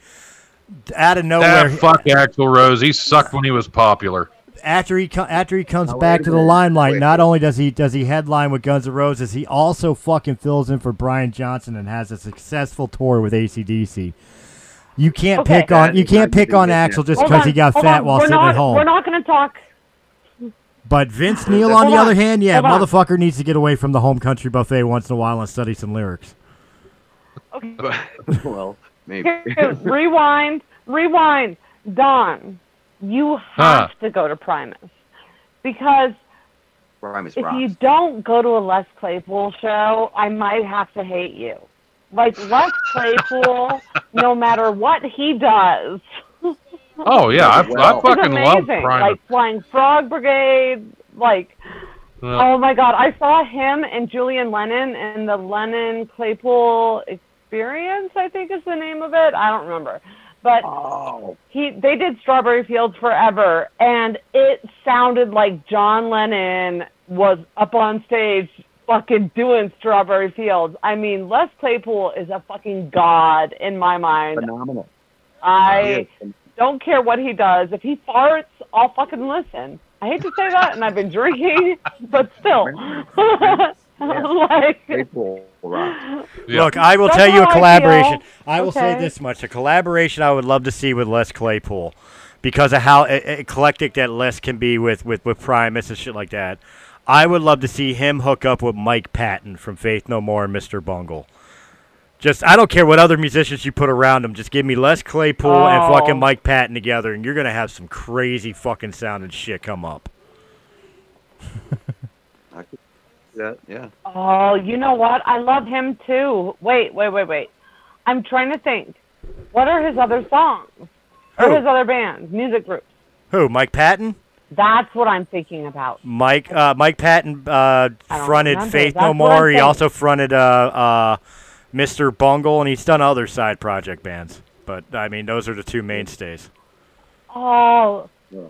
out of nowhere, Fuck Axl Rose. He sucked when he was popular. after he comes back to the limelight, not only does he headline with Guns N' Roses, he also fucking fills in for Brian Johnson and has a successful tour with AC/DC. You can't pick on Axl just because he got fat while sitting at home. We're not going to talk. But Vince Neil, on the Hold other on. hand, yeah, Hold on. motherfucker needs to get away from the home country buffet once in a while and study some lyrics. Well, maybe. Here, rewind. Don, you have to go to Primus. Because Primus if rocks. you don't go to a Les Claypool show, I might have to hate you. Like, Les Claypool, no matter what he does, Oh, yeah. I is fucking love amazing. Primus. Like, Flying Frog Brigade, like... Well, Oh my God! I saw him and Julian Lennon in the Lennon Claypool Experience. I think is the name of it. I don't remember, but they did Strawberry Fields Forever, and it sounded like John Lennon was up on stage fucking doing Strawberry Fields. I mean, Les Claypool is a fucking god in my mind. Phenomenal. I don't care what he does. If he farts, I'll fucking listen. I hate to say that, and I've been drinking, but still. Like, Claypool rocks. Yeah. Look, I will That's tell you how a I collaboration. feel. I will say Okay. this much: a collaboration I would love to see with Les Claypool, because of how eclectic that Les can be with Primus and shit like that. I would love to see him hook up with Mike Patton from Faith No More and Mr. Bungle. Just, I don't care what other musicians you put around him. Just give me Les Claypool and fucking Mike Patton together, and you're gonna have some crazy fucking sounding shit come up. I could see that, yeah. oh, you know what? I love him too. Wait. I'm trying to think. What are his other songs? Or Who? his other bands, music groups? Who? Mike Patton? That's what I'm thinking about. Mike Patton fronted remember. Faith That's No what More. I'm He saying. also fronted Mr. Bungle, and he's done other side project bands. But I mean, those are the two mainstays. Oh. Yeah.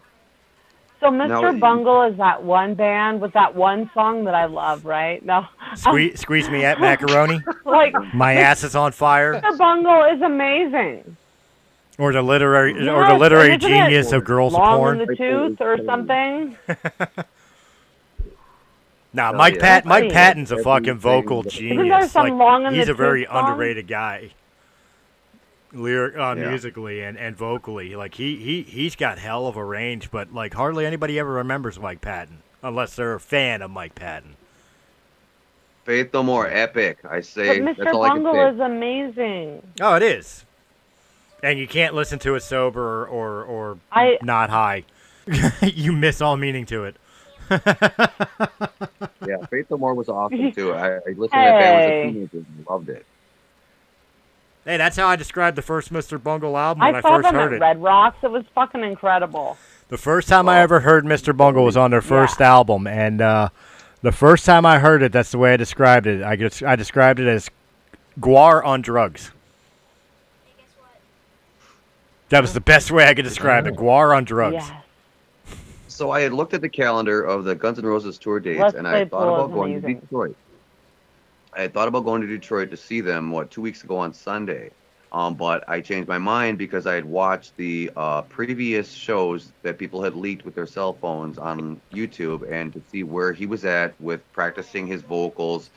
So Now, Mr. Bungle is that one band with that one song that I love, right? No. Squeeze me at macaroni. Like, My ass is on fire. Mr. Bungle is amazing. Or the literary Yes, literary isn't it genius of girls of Long porn. in the Tooth or something. Nah, Oh, Mike yeah. Mike Patton's a fucking Everything vocal that- genius. Isn't there some Like, Long in he's the a very Tooth song? underrated guy. Musically and vocally. Like he's got hell of a range, but like hardly anybody ever remembers Mike Patton unless they're a fan of Mike Patton. Faith No More, epic. I But say, Mr. that's all I Bungle can is say. amazing. Oh, it is. And you can't listen to it sober or I- not high. You miss all meaning to it. Yeah, Faith No More was awesome, too. I listened to that band as a Hey. teenager and loved it. Hey, that's how I described the first Mr. Bungle album when I I saw first them heard at it. Red Rocks. It was fucking incredible. The first time I ever heard Mr. Bungle was on their first album, and the first time I heard it, that's the way I described it. I described it as Guar on drugs. That was the best way I could describe it. Guar on drugs. Yes. So I had looked at the calendar of the Guns N' Roses tour dates, Let's and Play I thought Pool about is going to amazing. Detroit. I had thought about going to Detroit to see them, 2 weeks ago on Sunday. But I changed my mind because I had watched the previous shows that people had leaked with their cell phones on YouTube, and to see where he was at with practicing his vocals.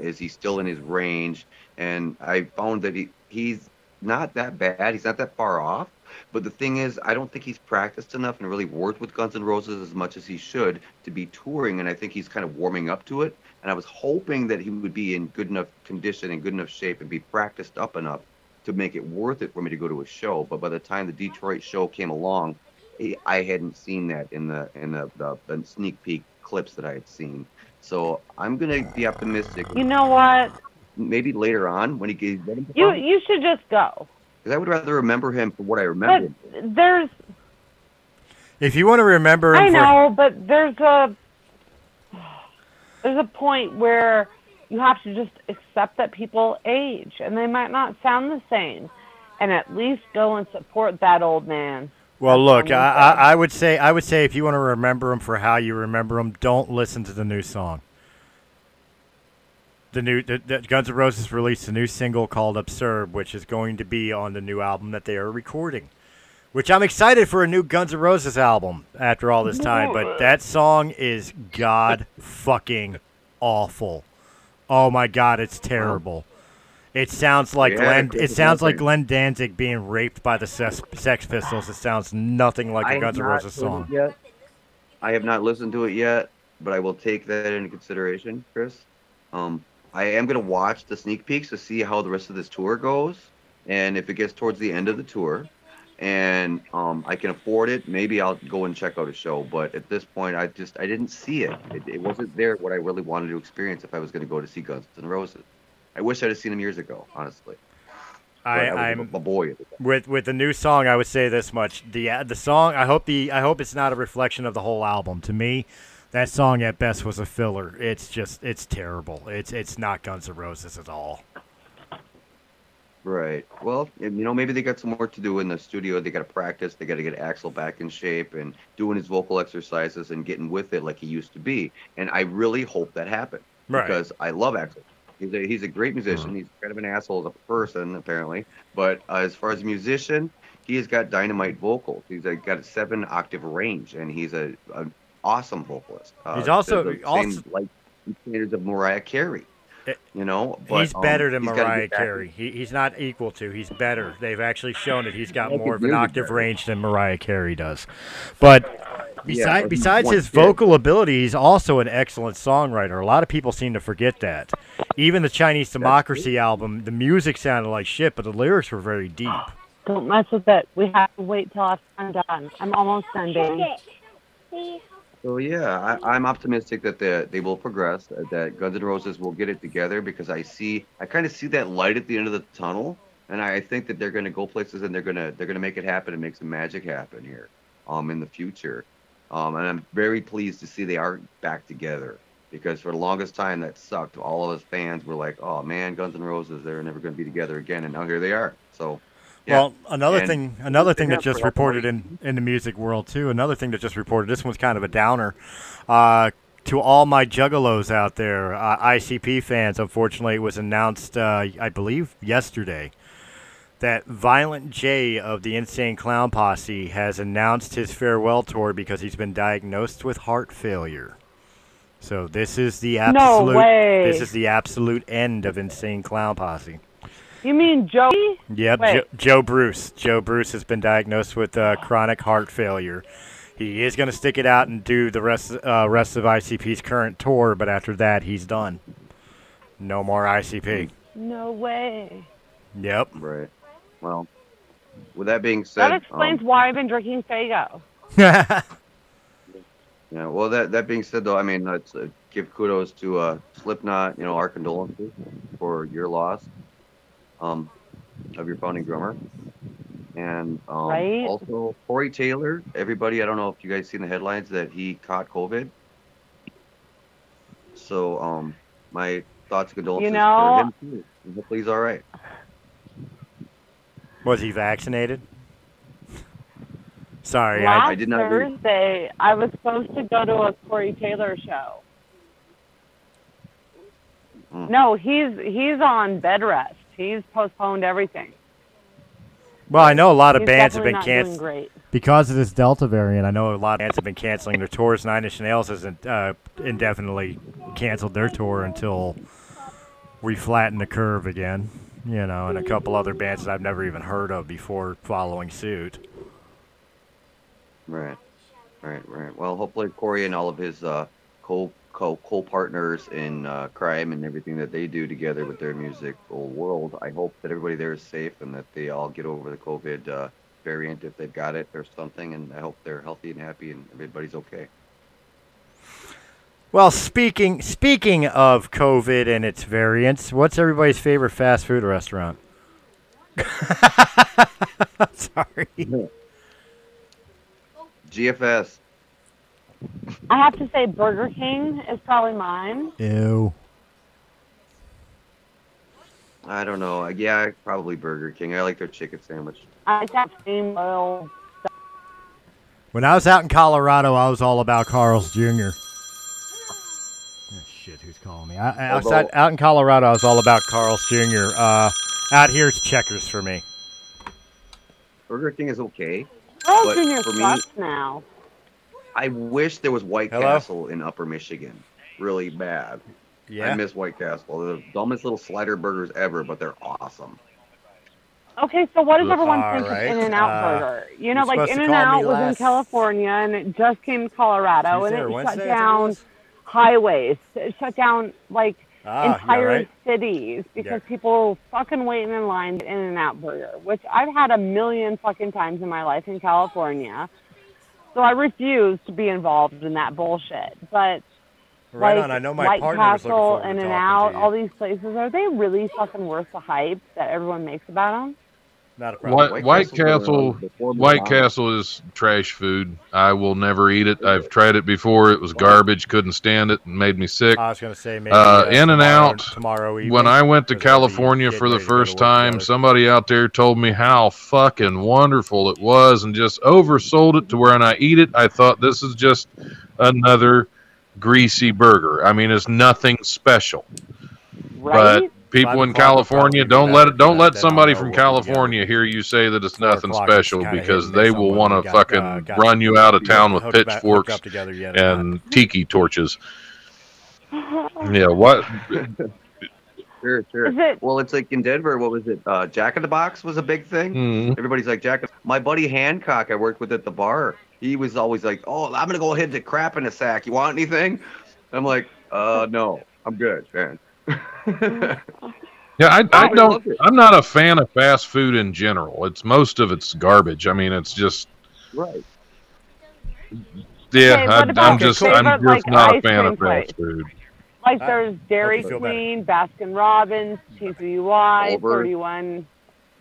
Is he still in his range? And I found that he's not that bad. He's not that far off. But the thing is, I don't think he's practiced enough and really worked with Guns N' Roses as much as he should to be touring. And I think he's kind of warming up to it. And I was hoping that he would be in good enough condition and good enough shape and be practiced up enough to make it worth it for me to go to a show. But by the time the Detroit show came along, I hadn't seen that in the sneak peek clips that I had seen. So I'm gonna be optimistic. You know what? Maybe later on when he gets You should just go. because I would rather remember him for what I remember. But there's If you want to remember him I know, but there's a point where you have to just accept that people age and they might not sound the same, and at least go and support that old man. Well, look, I would say if you want to remember him for how you remember him, don't listen to the new song. The Guns N' Roses released a new single called "Absurd," which is going to be on the new album that they are recording. Which I'm excited for a new Guns N' Roses album after all this time, but that song is god fucking awful. Oh my god, it's terrible. It sounds like Glenn Danzig being raped by the Sex Pistols. It sounds nothing like a Guns N' Roses song. I have not listened to it yet, but I will take that into consideration, Chris. I am going to watch the sneak peeks to see how the rest of this tour goes, and if it gets towards the end of the tour, and I can afford it, maybe I'll go and check out a show. But at this point, I didn't see it. It wasn't there what I really wanted to experience if I was going to go to see Guns N' Roses. I wish I'd have seen them years ago, honestly. I'm a boy. With the new song, I would say this much: the song. I hope it's not a reflection of the whole album. To me, that song at best was a filler. It's terrible. It's not Guns N' Roses at all. Right. Well, maybe they got some work to do in the studio. They got to practice. They got to get Axl back in shape and doing his vocal exercises and getting with it like he used to be. And I really hope that happens because I love Axl. He's a great musician. He's kind of an asshole as a person, apparently. But as far as a musician, he has got dynamite vocals. He's got a 7-octave range, and he's an awesome vocalist. He's also like standards of Mariah Carey. But, he's better than Mariah Carey. He's not equal to. He's better. They've actually shown that he's got more of an octave range than Mariah Carey does. But besides his vocal ability, he's also an excellent songwriter. A lot of people seem to forget that. Even the Chinese Democracy album, the music sounded like shit, but the lyrics were very deep. Don't mess with it. We have to wait till I'm done. I'm almost done, baby. So yeah, I'm optimistic that they will progress, that Guns N' Roses will get it together, because I kind of see that light at the end of the tunnel, and I think that they're going to go places and they're going to make it happen and make some magic happen here, in the future, and I'm very pleased to see they are back together, because for the longest time that sucked. All of us fans were like, oh man, Guns N' Roses, they're never going to be together again, and now here they are. So. Yeah. Well, another thing that just reported in the music world too. Another thing that just reported. This one's kind of a downer. To all my juggalos out there, ICP fans. Unfortunately, it was announced, I believe, yesterday, that Violent J of the Insane Clown Posse has announced his farewell tour because he's been diagnosed with heart failure. So this is the absolute. No way. This is the absolute end of Insane Clown Posse. You mean Joey? Yep, Joe Bruce. Joe Bruce has been diagnosed with chronic heart failure. He is going to stick it out and do the rest of ICP's current tour, but after that, he's done. No more ICP. No way. Yep. Right. Well, with that being said, that explains why I've been drinking Faygo. Yeah. Well, that being said, though, I mean, let's give kudos to Slipknot. Our condolences for your loss. Of your founding drummer, and also Corey Taylor. Everybody, I don't know if you guys seen the headlines that he caught COVID. So, my thoughts and condolences for him too. And hopefully he's all right. Was he vaccinated? Sorry, Last I did not read. Thursday, I was supposed to go to a Corey Taylor show. No, he's on bed rest. He's postponed everything. Well, I know a lot of He's bands have definitely been not doing canceled great. because of this Delta variant. I know a lot of bands have been canceling their tours. Nine Inch Nails hasn't indefinitely canceled their tour until we flatten the curve again. You know, and a couple other bands that I've never even heard of before following suit. Right. Well, hopefully Corey and all of his co-partners in crime and everything that they do together with their musical world, I hope that everybody there is safe and that they all get over the COVID variant if they've got it or something, and I hope they're healthy and happy and everybody's okay. Well, speaking of COVID and its variants, what's everybody's favorite fast food restaurant? Sorry. GFS. I have to say Burger King is probably mine. Ew. I don't know. Yeah, probably Burger King. I like their chicken sandwich. I like that steam oil. When I was out in Colorado, I was all about Carl's Jr. Oh, shit, who's calling me? Out in Colorado, I was all about Carl's Jr. Out here, it's Checkers for me. Burger King is okay. Carl's Jr. sucks now. I wish there was White Castle in Upper Michigan. Really bad. Yeah. I miss White Castle. They're the dumbest little slider burgers ever, but they're awesome. Okay, so what does everyone think right. of In-N-Out Burger? You know, you're like supposed to In-N-Out call me was in last- California, and it just came to Colorado, Tuesday and or it Wednesday, shut I think it down was. highways. It shut down, like, Yeah, entire right. cities because Yeah. people fucking waiting in line to In-N-Out Burger, which I've had a million fucking times in my life in California. So I refuse to be involved in that bullshit. But Right like on. I know my White partner was looking Castle, forward to In-N-Out, talking to you. all these places, are they really fucking worth the hype that everyone makes about them? Not a problem. White Castle is trash food. I will never eat it. I've tried it before. It was garbage. Couldn't stand it and made me sick. I was going to say maybe In-N-Out. tomorrow evening. When I went to because we'll be California getting for the ready to go to first work time, together. somebody out there told me how fucking wonderful it was and just oversold it to where when I eat it, I thought this is just another greasy burger. I mean, it's nothing special. Right? But people 5 in o'clock California, would probably don't be better, let then somebody I'll know from we'll be California hear you say that it's 4 nothing o'clock is special kinda hit because and they miss on will when want we to got, fucking got run you out of town with hooked up pitchforks together yet or not. and tiki torches. Yeah, what? Sure. Is it- Well, it's like in Denver, what was it? Jack in the Box was a big thing. Mm. Everybody's like, My buddy Hancock, I worked with at the bar. He was always like, oh, I'm going to go ahead to crap in a sack. You want anything? I'm like, no, I'm good, man. Yeah, I Everybody don't. loved it. I'm not a fan of fast food in general. Most of it's garbage. I mean, it's just. Right. Yeah, Okay, what I'm about just your favorite, not a ice fan cream of place? fast food. Like there's Dairy feel better. Queen, Baskin Robbins, TCY, Culver's. 31.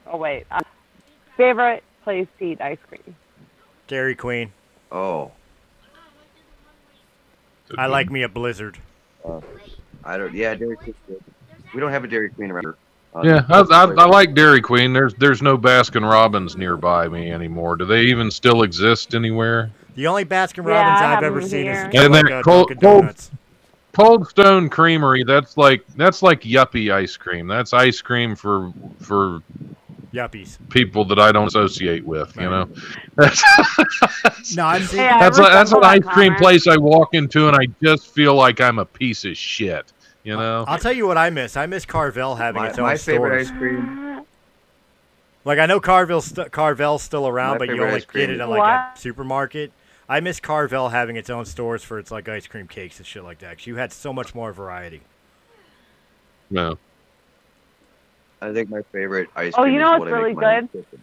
Oh, wait. Favorite place to eat ice cream? Dairy Queen. Oh, I like me a Blizzard. I don't. Yeah, Dairy Queen. We don't have a Dairy Queen around here. Yeah, I like Dairy Queen. There's no Baskin Robbins nearby me anymore. Do they even still exist anywhere? The only Baskin Yeah, Robbins I I've have ever them seen here. is And like that Cold- Dunkin' Donuts. Cold Stone Creamery. That's like yuppie ice cream. That's ice cream for Yuppies. people that I don't associate with. You know, No, I've seen. Yeah, that's I an resemble ice that cream comment. place I walk into and I just feel like I'm a piece of shit. You know. I'll tell you what I miss. I miss Carvel having its own My favorite stores. ice cream. Like I know Carvel's still around, My but you favorite only ice cream get it is- at like a What? supermarket. I miss Carvel having its own stores for its like ice cream cakes and shit like that. 'Cause you had so much more variety. No. I think my favorite ice Oh, cream you is know what what's I make really mine in good? the kitchen.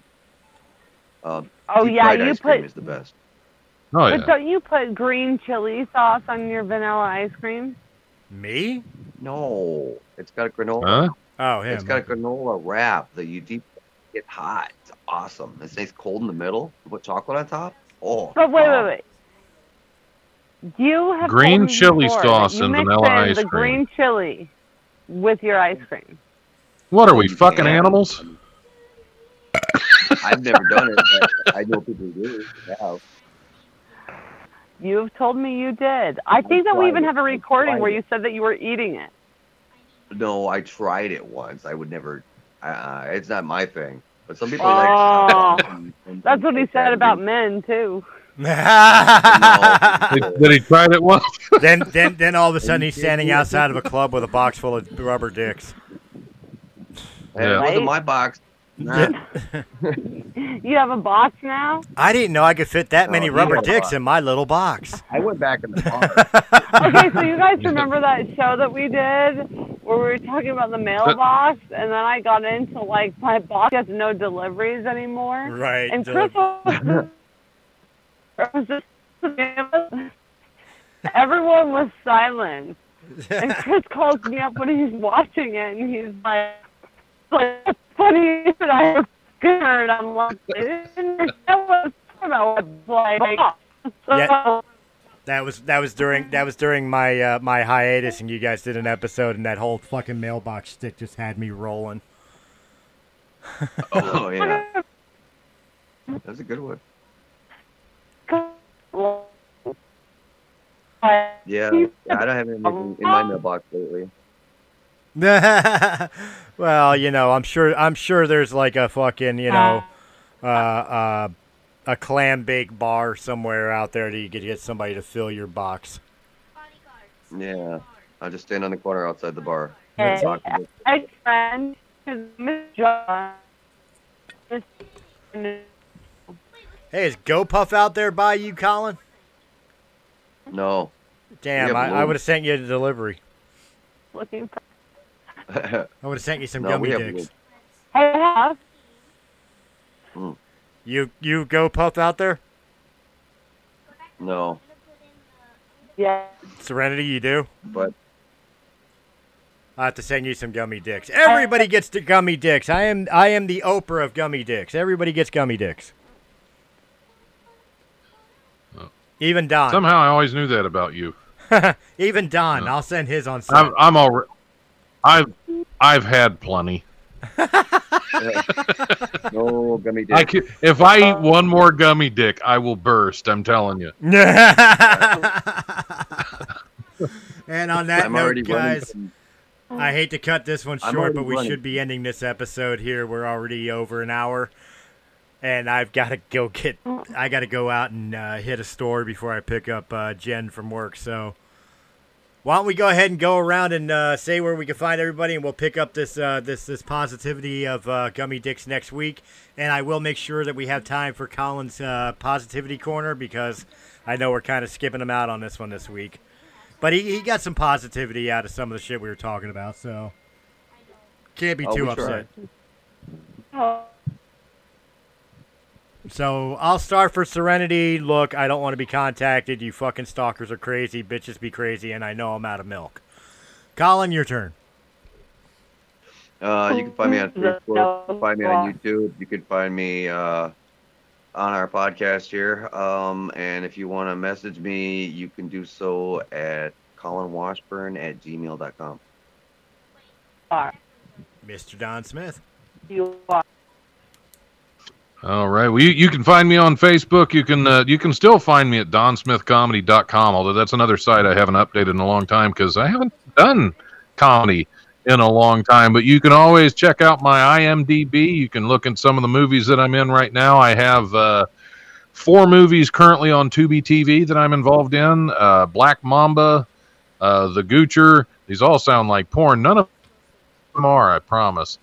Oh, Deep yeah, fried you ice cream put. is the best. Oh But yeah. don't you put green chili sauce on your vanilla ice cream? Me? No, it's got a granola. Huh? Oh, him. It's got a granola wrap that you deep. It's hot. It's awesome. It's nice cold in the middle. You put chocolate on top. Oh. But wait. wow. You have Green told me chili before sauce that you and mix vanilla in ice the cream. green chili with your ice cream. What are we fucking Yeah. animals? I've never done it. But I know people do. Yeah. You've told me you did. I think that we even have a recording where you said that you were eating it. No, I tried it once. I would never. It's not my thing. But some people Oh, like. that's what he said about men too. Did he try it once? Then all of a sudden he's standing outside of a club with a box full of rubber dicks. It wasn't my box. Nah. You have a box now? I didn't know I could fit that many rubber dicks in my little box. I went back in the car. Okay, so you guys remember that show that we did where we were talking about the mailbox, and then I got into like my box has no deliveries anymore. Right. And Chris was just everyone was silent. And Chris calls me up when he's watching it, and he's like what's funny is that I have scared. I'm like, I didn't understand what I was like. So, yeah. That was during my my hiatus, and you guys did an episode, and that whole fucking mailbox stick just had me rolling. Oh yeah, that's a good one. Yeah, I don't have anything in my mailbox lately. Well, I'm sure there's like a fucking, a clam bake bar somewhere out there that you could get somebody to fill your box. Yeah, I'll just stand on the corner outside the bar. Hey, friend, his name is John. Hey, is GoPuff out there by you, Colin? No. Damn, I would have sent you the delivery. Looking for I would have sent you some gummy dicks. Hey, You go Puff out there? No. Yeah. Serenity, you do? But I have to send you some gummy dicks. Everybody gets the gummy dicks. I am the Oprah of gummy dicks. Everybody gets gummy dicks. Even Don. Somehow I always knew that about you. Even Don. No. I'll send his on set. I'm already. I've had plenty. No gummy dick. If I eat one more gummy dick, I will burst. I'm telling you. And on that note, guys, I hate to cut this one short, but we should be ending this episode here. We're already over an hour, and I've got to go go out and hit a store before I pick up Jen from work. So why don't we go ahead and go around and say where we can find everybody, and we'll pick up this positivity of gummy dicks next week. And I will make sure that we have time for Colin's positivity corner, because I know we're kind of skipping him out on this one this week. But he got some positivity out of some of the shit we were talking about, so can't be too upset. So I'll start for Serenity. Look, I don't want to be contacted. You fucking stalkers are crazy. Bitches be crazy, and I know I'm out of milk. Colin, your turn. You can find me on Facebook. You can find me on YouTube. You can find me on our podcast here. And if you want to message me, you can do so at colinwashburn@gmail.com. Mr. Don Smith. You are. All right. Well, you can find me on Facebook. You can still find me at donsmithcomedy.com, although that's another site I haven't updated in a long time because I haven't done comedy in a long time. But you can always check out my IMDb. You can look at some of the movies that I'm in right now. I have 4 movies currently on Tubi TV that I'm involved in. Black Mamba, The Goocher. These all sound like porn. None of them are, I promise.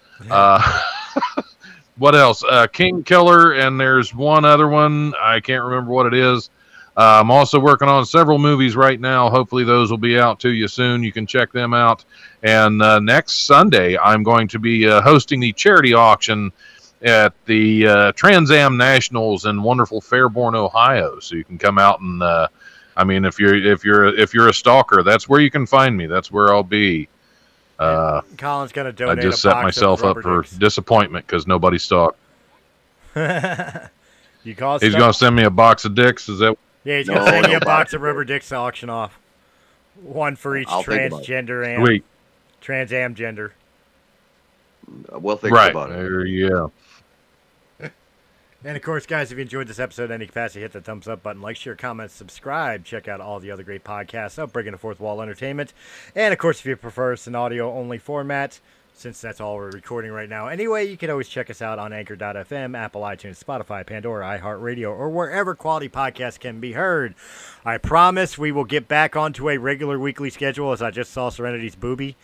What else? King Killer, and there's one other one. I can't remember what it is. I'm also working on several movies right now. Hopefully those will be out to you soon. You can check them out. And next Sunday, I'm going to be hosting the charity auction at the Trans Am Nationals in wonderful Fairborn, Ohio. So you can come out and, I mean, if you're a stalker, that's where you can find me. That's where I'll be. Colin's going to donate. I just set myself up for disappointment because nobody stalked. He's going to send me a box of dicks. Is that? Yeah, he's going to send you a box of rubber dicks to auction off. One for each transgender and Trans Am gender. We'll think about it. There you go. And, of course, guys, if you enjoyed this episode in any capacity, hit the thumbs up button, like, share, comment, subscribe. Check out all the other great podcasts of Breaking the Fourth Wall Entertainment. And, of course, if you prefer us in audio-only format, since that's all we're recording right now. Anyway, you can always check us out on Anchor.fm, Apple iTunes, Spotify, Pandora, iHeartRadio, or wherever quality podcasts can be heard. I promise we will get back onto a regular weekly schedule, as I just saw Serenity's boobie.